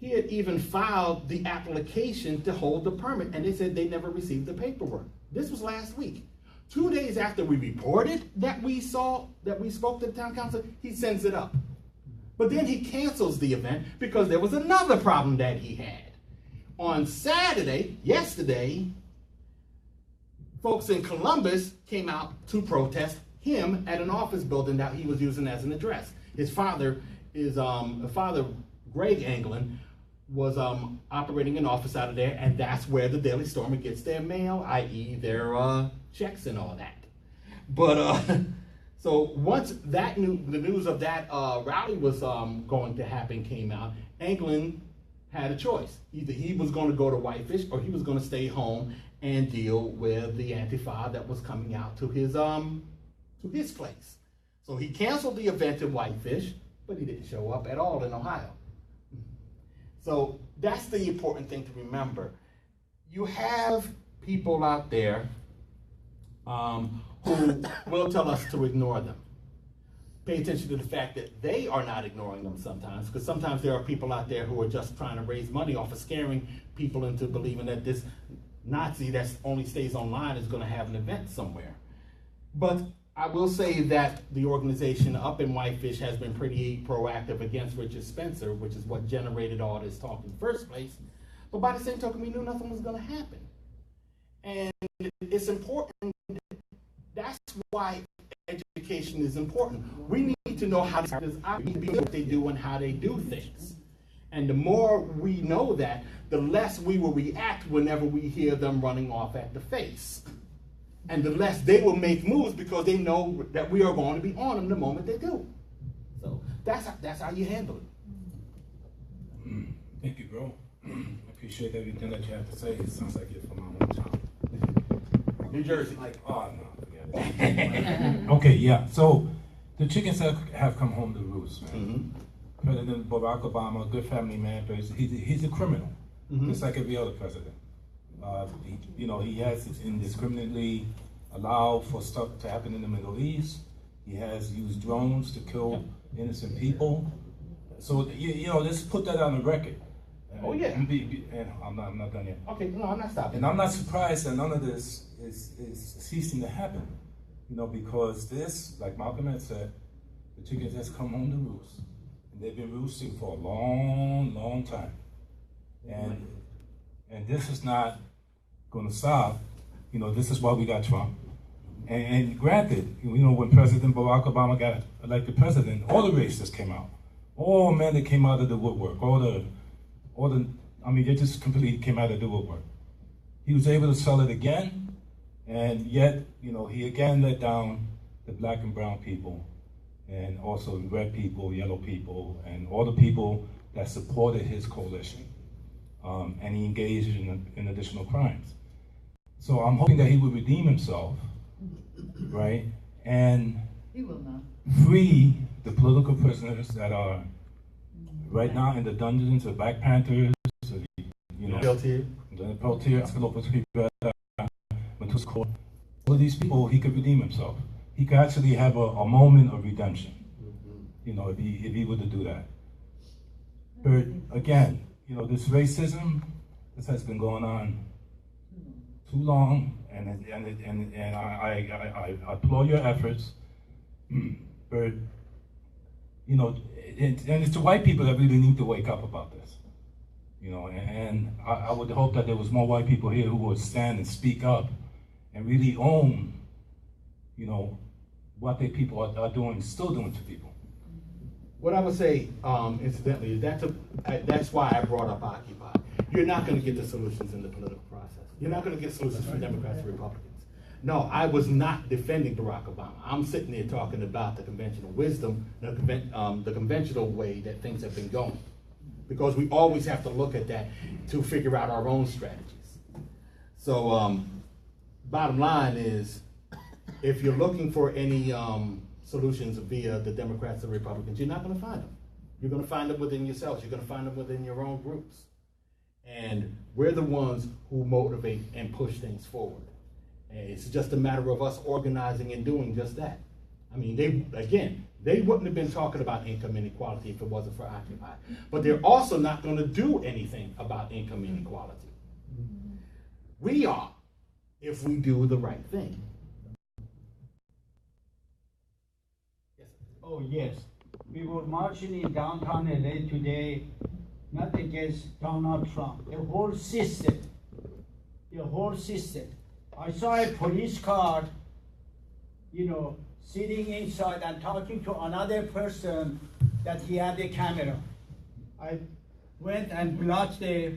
Speaker 2: he had even filed the application to hold the permit, and they said they never received the paperwork. This was last week. 2 days after we reported that we spoke to the town council, he sends it up. But then he cancels the event because there was another problem that he had. On Saturday, yesterday, folks in Columbus came out to protest him at an office building that he was using as an address. His father is, Father Greg Anglin was operating an office out of there, and that's where the Daily Stormer gets their mail, i.e. their checks and all that. But so once the news of that rally was going to happen came out, Anglin had a choice. Either he was going to go to Whitefish or he was going to stay home and deal with the Antifa that was coming out to his place. So he canceled the event in Whitefish, but he didn't show up at all in Ohio. So that's the important thing to remember. You have people out there who will tell us to ignore them. Pay attention to the fact that they are not ignoring them sometimes, because sometimes there are people out there who are just trying to raise money off of scaring people into believing that this Nazi that only stays online is going to have an event somewhere. But I will say that the organization up in Whitefish has been pretty proactive against Richard Spencer, which is what generated all this talk in the first place. But by the same token, we knew nothing was going to happen. And it's important. That's why education is important. We need to know how these operate, what they do and how they do things. And the more we know that, the less we will react whenever we hear them running off at the face. And the less they will make moves because they know that we are going to be on them the moment they do. So that's how you handle it.
Speaker 12: Thank you, bro. I appreciate everything that you have to say. It sounds like you're from my hometown.
Speaker 2: New Jersey.
Speaker 12: Oh, no, forget it. Okay, yeah. So the chickens have come home to roost, man. President Barack Obama, a good family man, but he's a criminal, just like every other president. He has indiscriminately allowed for stuff to happen in the Middle East. He has used drones to kill innocent people. So, let's put that on the record.
Speaker 2: Oh, yeah.
Speaker 12: And I'm not done yet.
Speaker 2: Okay, no, I'm not stopping.
Speaker 12: And I'm not surprised that none of this is ceasing to happen. Because this, like Malcolm had said, the chickens has come home to roost. And they've been roosting for a long, long time. And this is not going to stop. This is why we got Trump. And granted, when President Barack Obama got elected president, all the racists came out. All men that came out of the woodwork, they just completely came out of the woodwork. He was able to sell it again, and yet, he again let down the black and brown people, and also the red people, yellow people, and all the people that supported his coalition. And he engaged in additional crimes. So I'm hoping that he will redeem himself, right? And
Speaker 3: He will not.
Speaker 12: free the political prisoners that are right now in the dungeons, the Black Panthers, Peltier, all of these people, he could redeem himself. He could actually have a moment of redemption, if he were to do that. But again, this racism, this has been going on too long, and I applaud your efforts. But and it's the white people that really need to wake up about this. And I would hope that there was more white people here who would stand and speak up and really own, what their people are doing, still doing to people.
Speaker 2: What I would say, incidentally, that's why I brought up Occupy. You're not going to get the solutions in the political process. You're not going to get solutions from Democrats and Republicans. No, I was not defending Barack Obama. I'm sitting there talking about the conventional wisdom, the conventional way that things have been going. Because we always have to look at that to figure out our own strategies. So, bottom line is, if you're looking for any solutions via the Democrats and Republicans, you're not going to find them. You're going to find them within yourselves. You're going to find them within your own groups. And we're the ones who motivate and push things forward. And it's just a matter of us organizing and doing just that. I mean, they wouldn't have been talking about income inequality if it wasn't for Occupy. But they're also not going to do anything about income inequality. We are, if we do the right thing.
Speaker 13: Oh, yes. We were marching in downtown LA today, not against Donald Trump, the whole system. The whole system. I saw a police car, sitting inside and talking to another person that he had a camera. I went and blocked the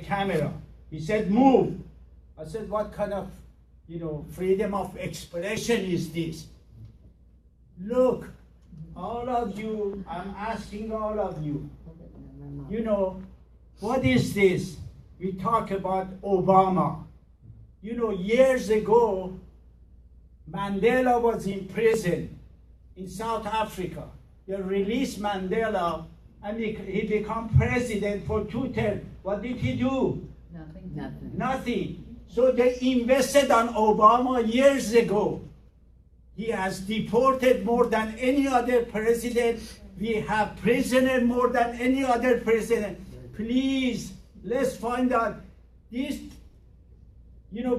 Speaker 13: camera. He said, move. I said, what kind of, freedom of expression is this? Look, all of you, I'm asking all of you, what is this? We talk about Obama. Years ago, Mandela was in prison in South Africa. They released Mandela and he became president for 2 terms. What did he do?
Speaker 3: Nothing.
Speaker 13: Nothing. So they invested on Obama years ago. He has deported more than any other president. We have prisoners more than any other president. Please, let's find out these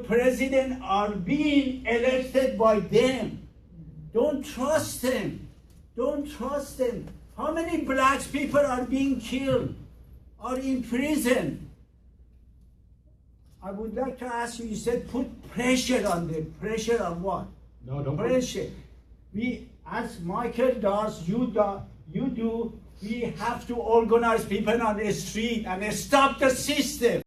Speaker 13: presidents are being elected by them. Don't trust them. Don't trust them. How many black people are being killed, are in prison? I would like to ask you, you said put pressure on them. Pressure on what?
Speaker 2: No, don't
Speaker 13: pressure. We, as Michael does, you do, we have to organize people on the street and stop the system.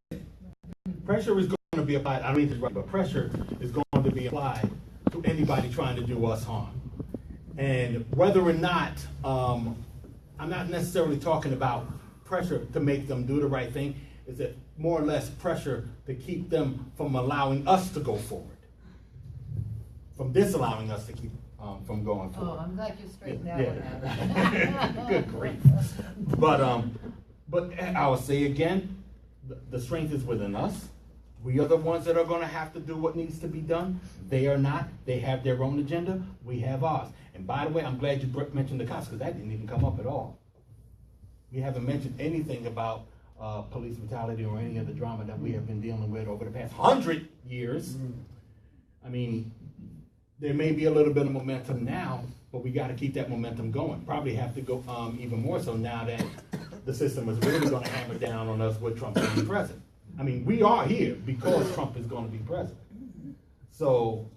Speaker 2: Pressure is going to be applied, I don't mean to interrupt, but pressure is going to be applied to anybody trying to do us harm. And whether or not, I'm not necessarily talking about pressure to make them do the right thing, is that more or less pressure to keep them from allowing us to go forward, from disallowing us to keep from going forward.
Speaker 3: Oh, I'm glad you straightened that one out.
Speaker 2: Good grief. But I will say again, the strength is within us. We are the ones that are going to have to do what needs to be done. They are not. They have their own agenda. We have ours. And by the way, I'm glad you mentioned the cops, because that didn't even come up at all. We haven't mentioned anything about police brutality or any of the drama that we have been dealing with over the past 100 years. I mean, there may be a little bit of momentum now, but we got to keep that momentum going. Probably have to go even more so now that the system is really going to hammer down on us with Trump being president. I mean, we are here because Trump is going to be president. So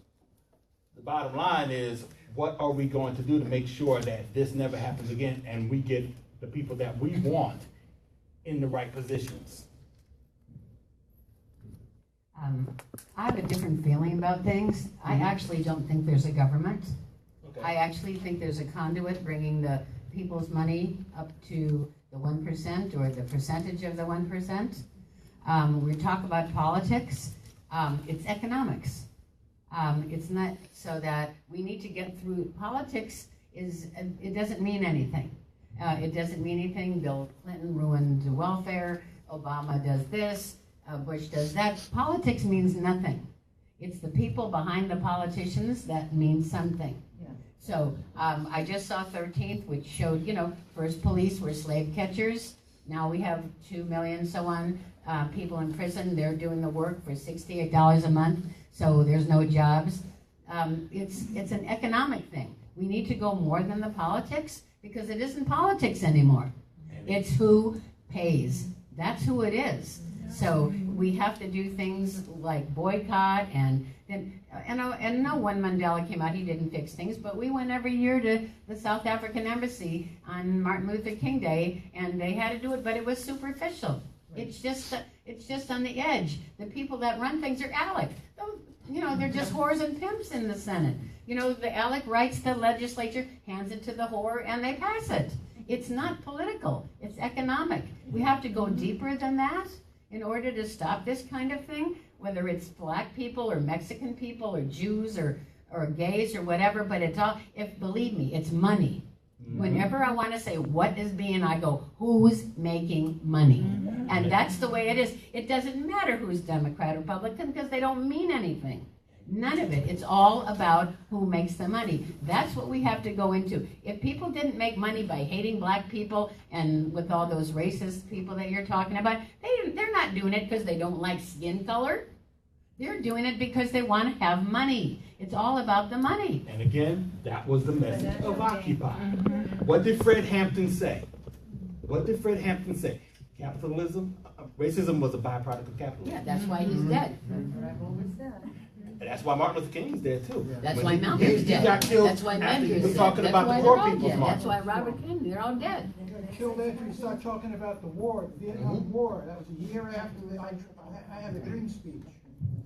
Speaker 2: the bottom line is, what are we going to do to make sure that this never happens again and we get the people that we want in the right positions?
Speaker 4: I have a different feeling about things. I actually don't think there's a government.
Speaker 2: Okay.
Speaker 4: I actually think there's a conduit bringing the people's money up to the 1% or the percentage of the 1%. We talk about politics. It's economics. It's not so that we need to get through politics. It doesn't mean anything. It doesn't mean anything. Bill Clinton ruined welfare. Obama does this. Bush does that. Politics means nothing. It's the people behind the politicians that mean something.
Speaker 3: Yeah.
Speaker 4: So I just saw 13th, which showed, first police were slave catchers. Now we have 2 million so on people in prison. They're doing the work for $68 a month, so there's no jobs. It's an economic thing. We need to go more than the politics, because it isn't politics anymore. It's who pays. That's who it is. So we have to do things like boycott and no, when Mandela came out, he didn't fix things, but we went every year to the South African embassy on Martin Luther King Day, and they had to do it, but it was superficial. It's just on the edge. The people that run things are ALEC. They're just whores and pimps in the Senate. The ALEC writes the legislature, hands it to the whore, and they pass it. It's not political. It's economic. We have to go deeper than that in order to stop this kind of thing, whether it's black people or Mexican people or Jews or gays or whatever, but it's all, believe me, it's money. Mm-hmm. Whenever I want to say what is being, I go, who's making money? Mm-hmm. And that's the way it is. It doesn't matter who's Democrat or Republican, because they don't mean anything. None of it. It's all about who makes the money. That's what we have to go into. If people didn't make money by hating black people and with all those racist people that you're talking about, they're not doing it because they don't like skin color. They're doing it because they want to have money. It's all about the money.
Speaker 2: And again, that was the message of Occupy. What did Fred Hampton say? What did Fred Hampton say? Capitalism, racism was a byproduct of capitalism.
Speaker 4: Yeah, that's why he's dead.
Speaker 3: That's what I've always said.
Speaker 2: And that's why Martin Luther King's dead too.
Speaker 4: That's
Speaker 2: When
Speaker 4: why
Speaker 2: he
Speaker 4: Malcolm's dead.
Speaker 2: got killed
Speaker 4: That's why
Speaker 2: after he
Speaker 4: Mandela's
Speaker 2: was
Speaker 4: dead.
Speaker 2: talking
Speaker 4: That's
Speaker 2: about
Speaker 4: why
Speaker 2: the
Speaker 4: they're
Speaker 2: poor
Speaker 4: all
Speaker 2: people's
Speaker 4: dead.
Speaker 2: march.
Speaker 4: That's why Robert Kennedy, they're all dead.
Speaker 9: Killed after you start talking about the war, the Vietnam War. That was a year after I had the Green speech.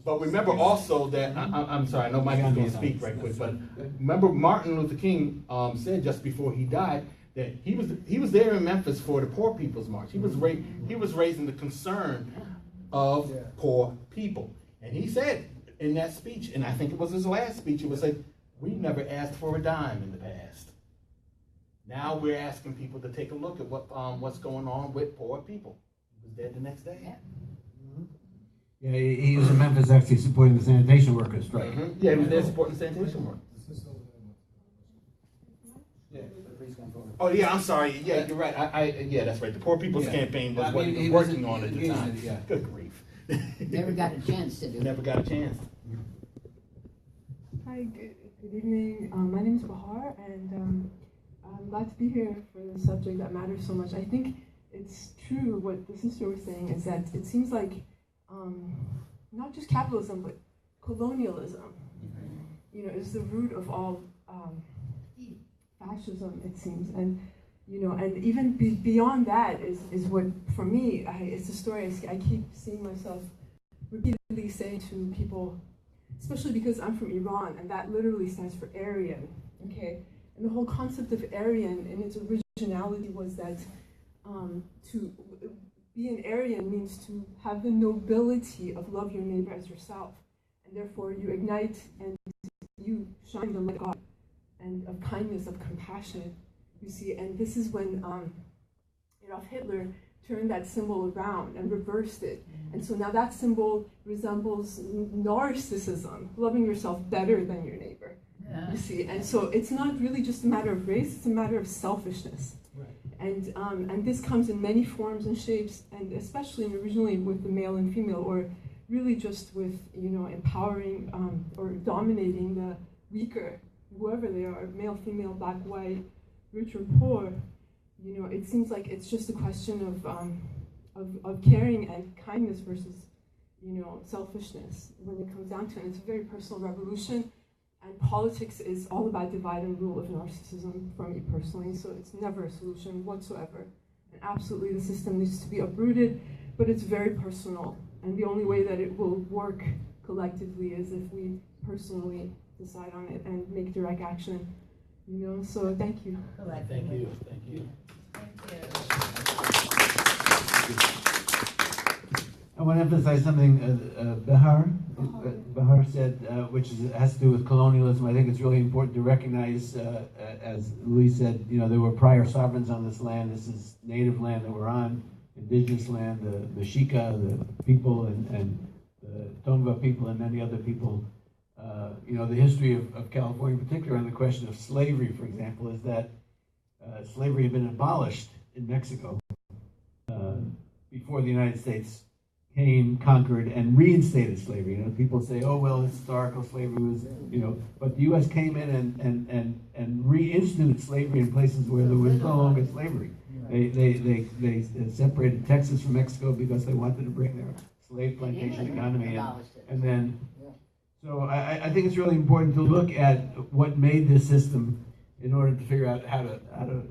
Speaker 2: But remember also that, I'm sorry, I know Mike is going to speak right quick, but remember Martin Luther King said just before he died that he was there in Memphis for the Poor People's March. He was raising the concern of poor people. And he said in that speech, and I think it was his last speech, it was like, we never asked for a dime in the past. Now we're asking people to take a look at what's going on with poor people. He was dead the next day.
Speaker 1: Yeah, he was in Memphis actually supporting the sanitation workers strike.
Speaker 2: Yeah, he was there supporting sanitation work. Oh yeah, I'm sorry. Yeah, you're right. Yeah, that's right. The Poor People's Campaign was what he was working on at the time. Good grief.
Speaker 4: Never got a chance to do it.
Speaker 2: Never got a chance.
Speaker 14: Hi, good evening. My name is Bahar, and I'm glad to be here for the subject that matters so much. I think it's true what the sister was saying is that it seems like not just capitalism, but colonialism, is the root of all fascism, it seems. And, and even beyond that is what, for me, it's a story I keep seeing myself repeatedly saying to people, especially because I'm from Iran, and that literally stands for Aryan, okay? And the whole concept of Aryan in its originality was that to be an Aryan means to have the nobility of love your neighbor as yourself. And therefore you ignite and you shine the light of God and of kindness, of compassion, you see. And this is when Adolf Hitler turned that symbol around and reversed it. And so now that symbol resembles narcissism, loving yourself better than your neighbor, you see. And so it's not really just a matter of race, it's a matter of selfishness. And this comes in many forms and shapes, and especially and originally with the male and female, or really just with, empowering or dominating the weaker, whoever they are, male, female, black, white, rich or poor. It seems like it's just a question of caring and kindness versus, selfishness when it comes down to it. It's a very personal revolution. And politics is all about divide and rule of narcissism for me personally, so it's never a solution whatsoever. And absolutely the system needs to be uprooted, but it's very personal. And the only way that it will work collectively is if we personally decide on it and make direct action. So thank you.
Speaker 2: Thank you. Thank you.
Speaker 1: I want to emphasize something Bahar said, which has to do with colonialism. I think it's really important to recognize, as Louise said, there were prior sovereigns on this land. This is native land that we're on, indigenous land, the Mexica, the people, and the Tongva people, and many other people. The history of California in particular on the question of slavery, for example, is that slavery had been abolished in Mexico before the United States came, conquered, and reinstated slavery. People say, oh, well, historical slavery was, but the U.S. came in and reinstituted slavery in places where there was no longer slavery. They separated Texas from Mexico because they wanted to bring their slave plantation economy in. And then, so I think it's really important to look at what made this system in order to figure out how to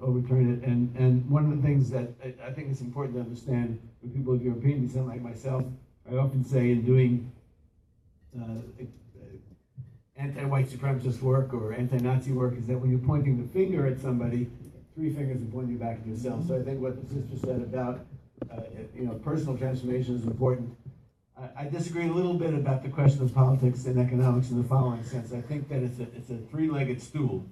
Speaker 1: overturn it. And one of the things that I think is important to understand with people of European descent like myself, I often say in doing anti-white supremacist work or anti-Nazi work is that when you're pointing the finger at somebody, three fingers are pointing back at yourself. So I think what the sister said about personal transformation is important. I disagree a little bit about the question of politics and economics in the following sense. I think that it's a three-legged stool.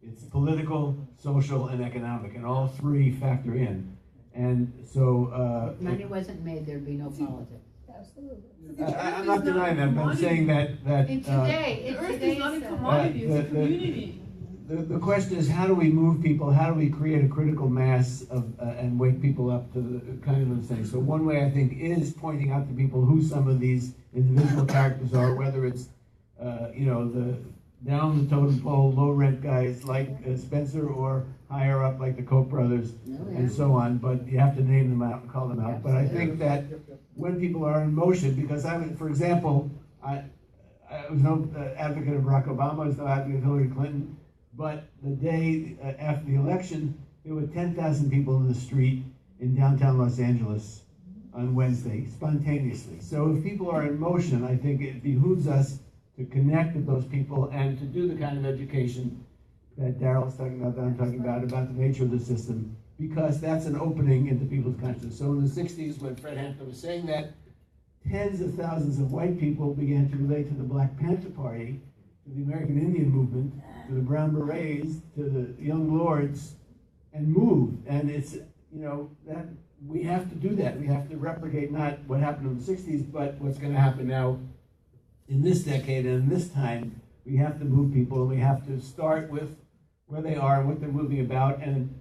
Speaker 1: It's political, social, and economic, and all three factor in. And so...
Speaker 4: if money wasn't made, there'd be no politics.
Speaker 1: I'm not denying that, but I'm saying that
Speaker 3: In today,
Speaker 14: The earth is not a commodity, it's a community.
Speaker 1: the question is, how do we move people? How do we create a critical mass of and wake people up to the kind of those things? So one way I think is pointing out to people who some of these individual characters are, whether it's the down the totem pole, low rent guys like Spencer, or higher up like the Koch brothers, and so on. But you have to name them out and call them out. But I think that when people are in motion, because for example, I was no advocate of Barack Obama, I was no advocate of Hillary Clinton, but the day after the election, there were 10,000 people in the street in downtown Los Angeles on Wednesday, spontaneously. So if people are in motion, I think it behooves us to connect with those people and to do the kind of education that Daryle's talking about, that I'm talking about the nature of the system, because that's an opening into people's consciousness. So in the 60s, when Fred Hampton was saying that, tens of thousands of white people began to relate to the Black Panther Party, to the American Indian movement, to the Brown Berets, to the Young Lords, and move. And it's, that we have to do that. We have to replicate not what happened in the 60s, but what's going to happen now in this decade and in this time. We have to move people, and we have to start with where they are and what they're moving about, and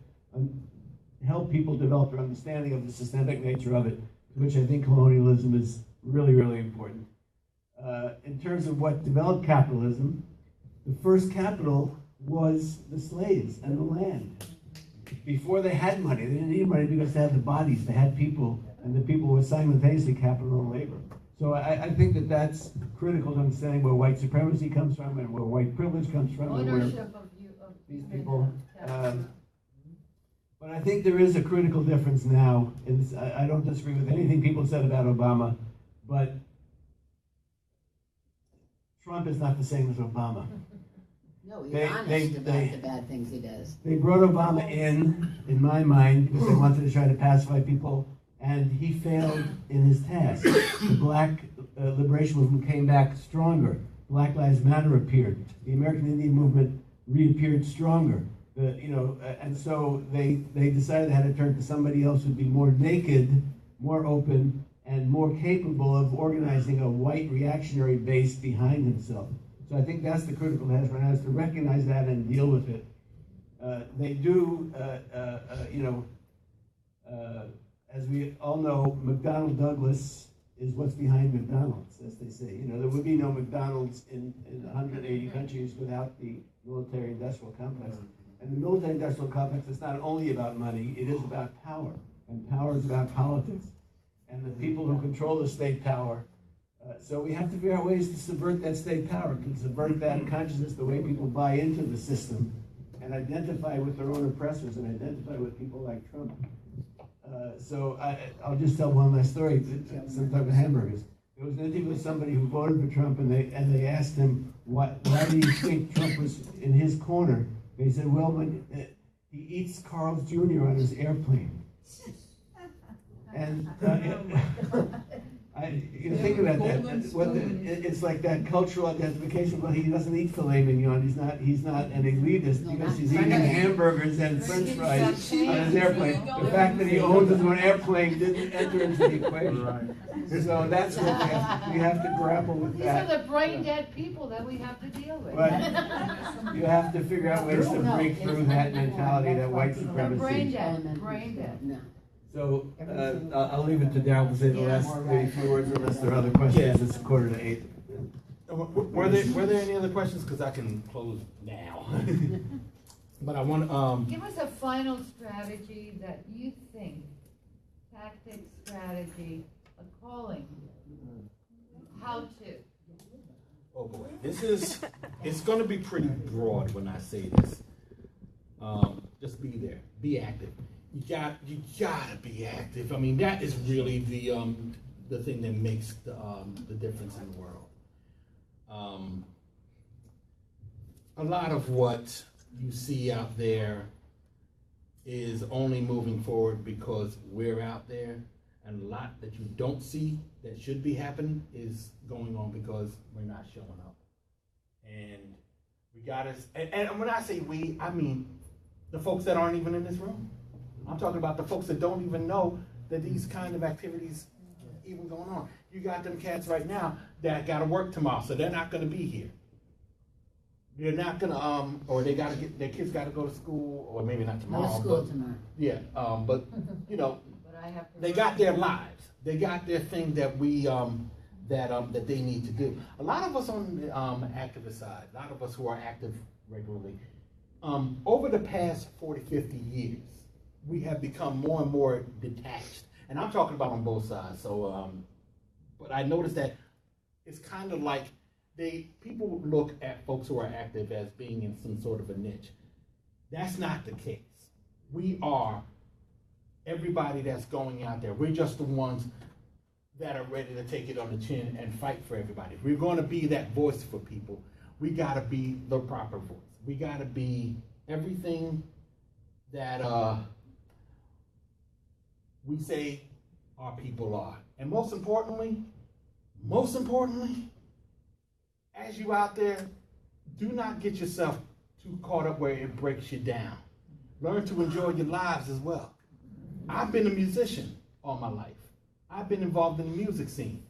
Speaker 1: help people develop their understanding of the systemic nature of it, which I think colonialism is really, really important. In terms of what developed capitalism, the first capital was the slaves and the land. Before they had money, they didn't need money because they had the bodies, they had people, and the people were simultaneously capital and labor. So I think that that's critical to understanding where white supremacy comes from and where white privilege comes from.
Speaker 3: ownership of
Speaker 1: these people. But I think there is a critical difference now. I don't disagree with anything people said about Obama, but Trump is not the same as Obama.
Speaker 4: No, he's honest about the bad things he does.
Speaker 1: They brought Obama in my mind, because they wanted to try to pacify people, and he failed in his task. The black liberation movement came back stronger. Black Lives Matter appeared. The American Indian movement reappeared stronger. And so they decided they had to turn to somebody else who'd be more naked, more open, and more capable of organizing a white reactionary base behind himself. So I think that's the critical task right now, is to recognize that and deal with it. They do, as we all know, McDonnell Douglas is what's behind McDonald's, as they say. There would be no McDonald's in 180 countries without the military-industrial complex. And the military-industrial complex is not only about money, it is about power. And power is about politics. And the people who control the state power. So we have to figure out ways to subvert that state power, to subvert that consciousness, the way people buy into the system, and identify with their own oppressors, and identify with people like Trump. So I'll just tell one last story, some type of hamburgers. There was an interview with somebody who voted for Trump, and they asked him, why do you think Trump was in his corner? They said, well, when he eats Carl's Jr. on his airplane. And you think about that. It's like that cultural identification. Well, he doesn't eat filet mignon. He's not an elitist because he's eating hamburgers and French fries on his airplane. The fact that he owns his own airplane didn't enter into the equation. Right. So that's what we have to grapple with.
Speaker 3: These are the brain dead people that we have to deal with.
Speaker 1: But you have to figure out ways to break through that mentality, that white supremacy.
Speaker 3: Brain dead. Brain dead. No.
Speaker 1: So I'll leave it to Daryle to say the last few words unless there are other questions. It's 7:45.
Speaker 2: Were there any other questions? Because I can close now. But I want
Speaker 3: give us a final strategy that you think, tactic, strategy, a calling, how to.
Speaker 2: Oh boy, it's going to be pretty broad when I say this. Just be there, be active. You gotta be active. I mean, that is really the thing that makes the difference in the world. A lot of what you see out there is only moving forward because we're out there, and a lot that you don't see that should be happening is going on because we're not showing up. And we gotta. And when I say we, I mean the folks that aren't even in this room. I'm talking about the folks that don't even know that these kind of activities are even going on. you got them cats right now that got to work tomorrow, so they're not going to be here. They're not going to, or they got to get, their kids got to go to school, or maybe not tomorrow.
Speaker 4: No school
Speaker 2: but,
Speaker 4: tomorrow.
Speaker 2: Yeah, but, you know,
Speaker 3: But I have to
Speaker 2: they got their lives. They got their thing that we, that they need to do. A lot of us on the activist side, a lot of us who are active regularly, over the past 40, 50 years, we have become more and more detached. And I'm talking about on both sides. So, but I noticed that it's kind of like people look at folks who are active as being in some sort of a niche. That's not the case. We are everybody that's going out there. We're just the ones that are ready to take it on the chin and fight for everybody. If we're going to be that voice for people, we got to be the proper voice. We got to be everything that we say our people are. And most importantly, as you out there, do not get yourself too caught up where it breaks you down. Learn to enjoy your lives as well. I've been a musician all my life. I've been involved in the music scene.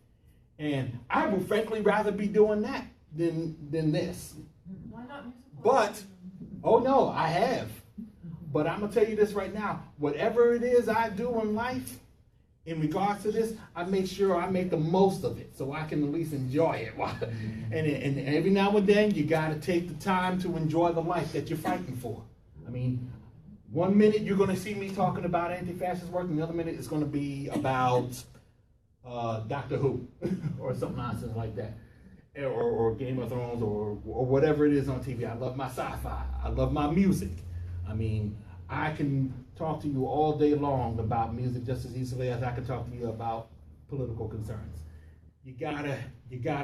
Speaker 2: And I would frankly rather be doing that than this.
Speaker 14: Why not music?
Speaker 2: But, oh no, I have. But I'm gonna tell you this right now, whatever it is I do in life, in regards to this, I make sure I make the most of it so I can at least enjoy it. And every now and then, you gotta take the time to enjoy the life that you're fighting for. I mean, 1 minute you're gonna see me talking about anti-fascist work, and the other minute it's gonna be about Doctor Who or something nonsense like that. Or Game of Thrones or whatever it is on TV. I love my sci-fi. I love my music. I mean, I can talk to you all day long about music just as easily as I can talk to you about political concerns. You gotta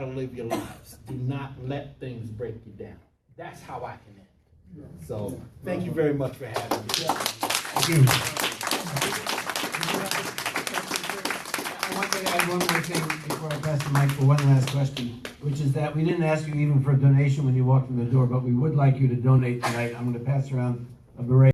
Speaker 2: live your lives. Do not let things break you down. That's how I can end. So thank you very much for having me.
Speaker 1: Thank you. I want to add one more thing before I pass the mic for one last question, which is that we didn't ask you even for a donation when you walked in the door, but we would like you to donate tonight. I'm going to pass around a beret.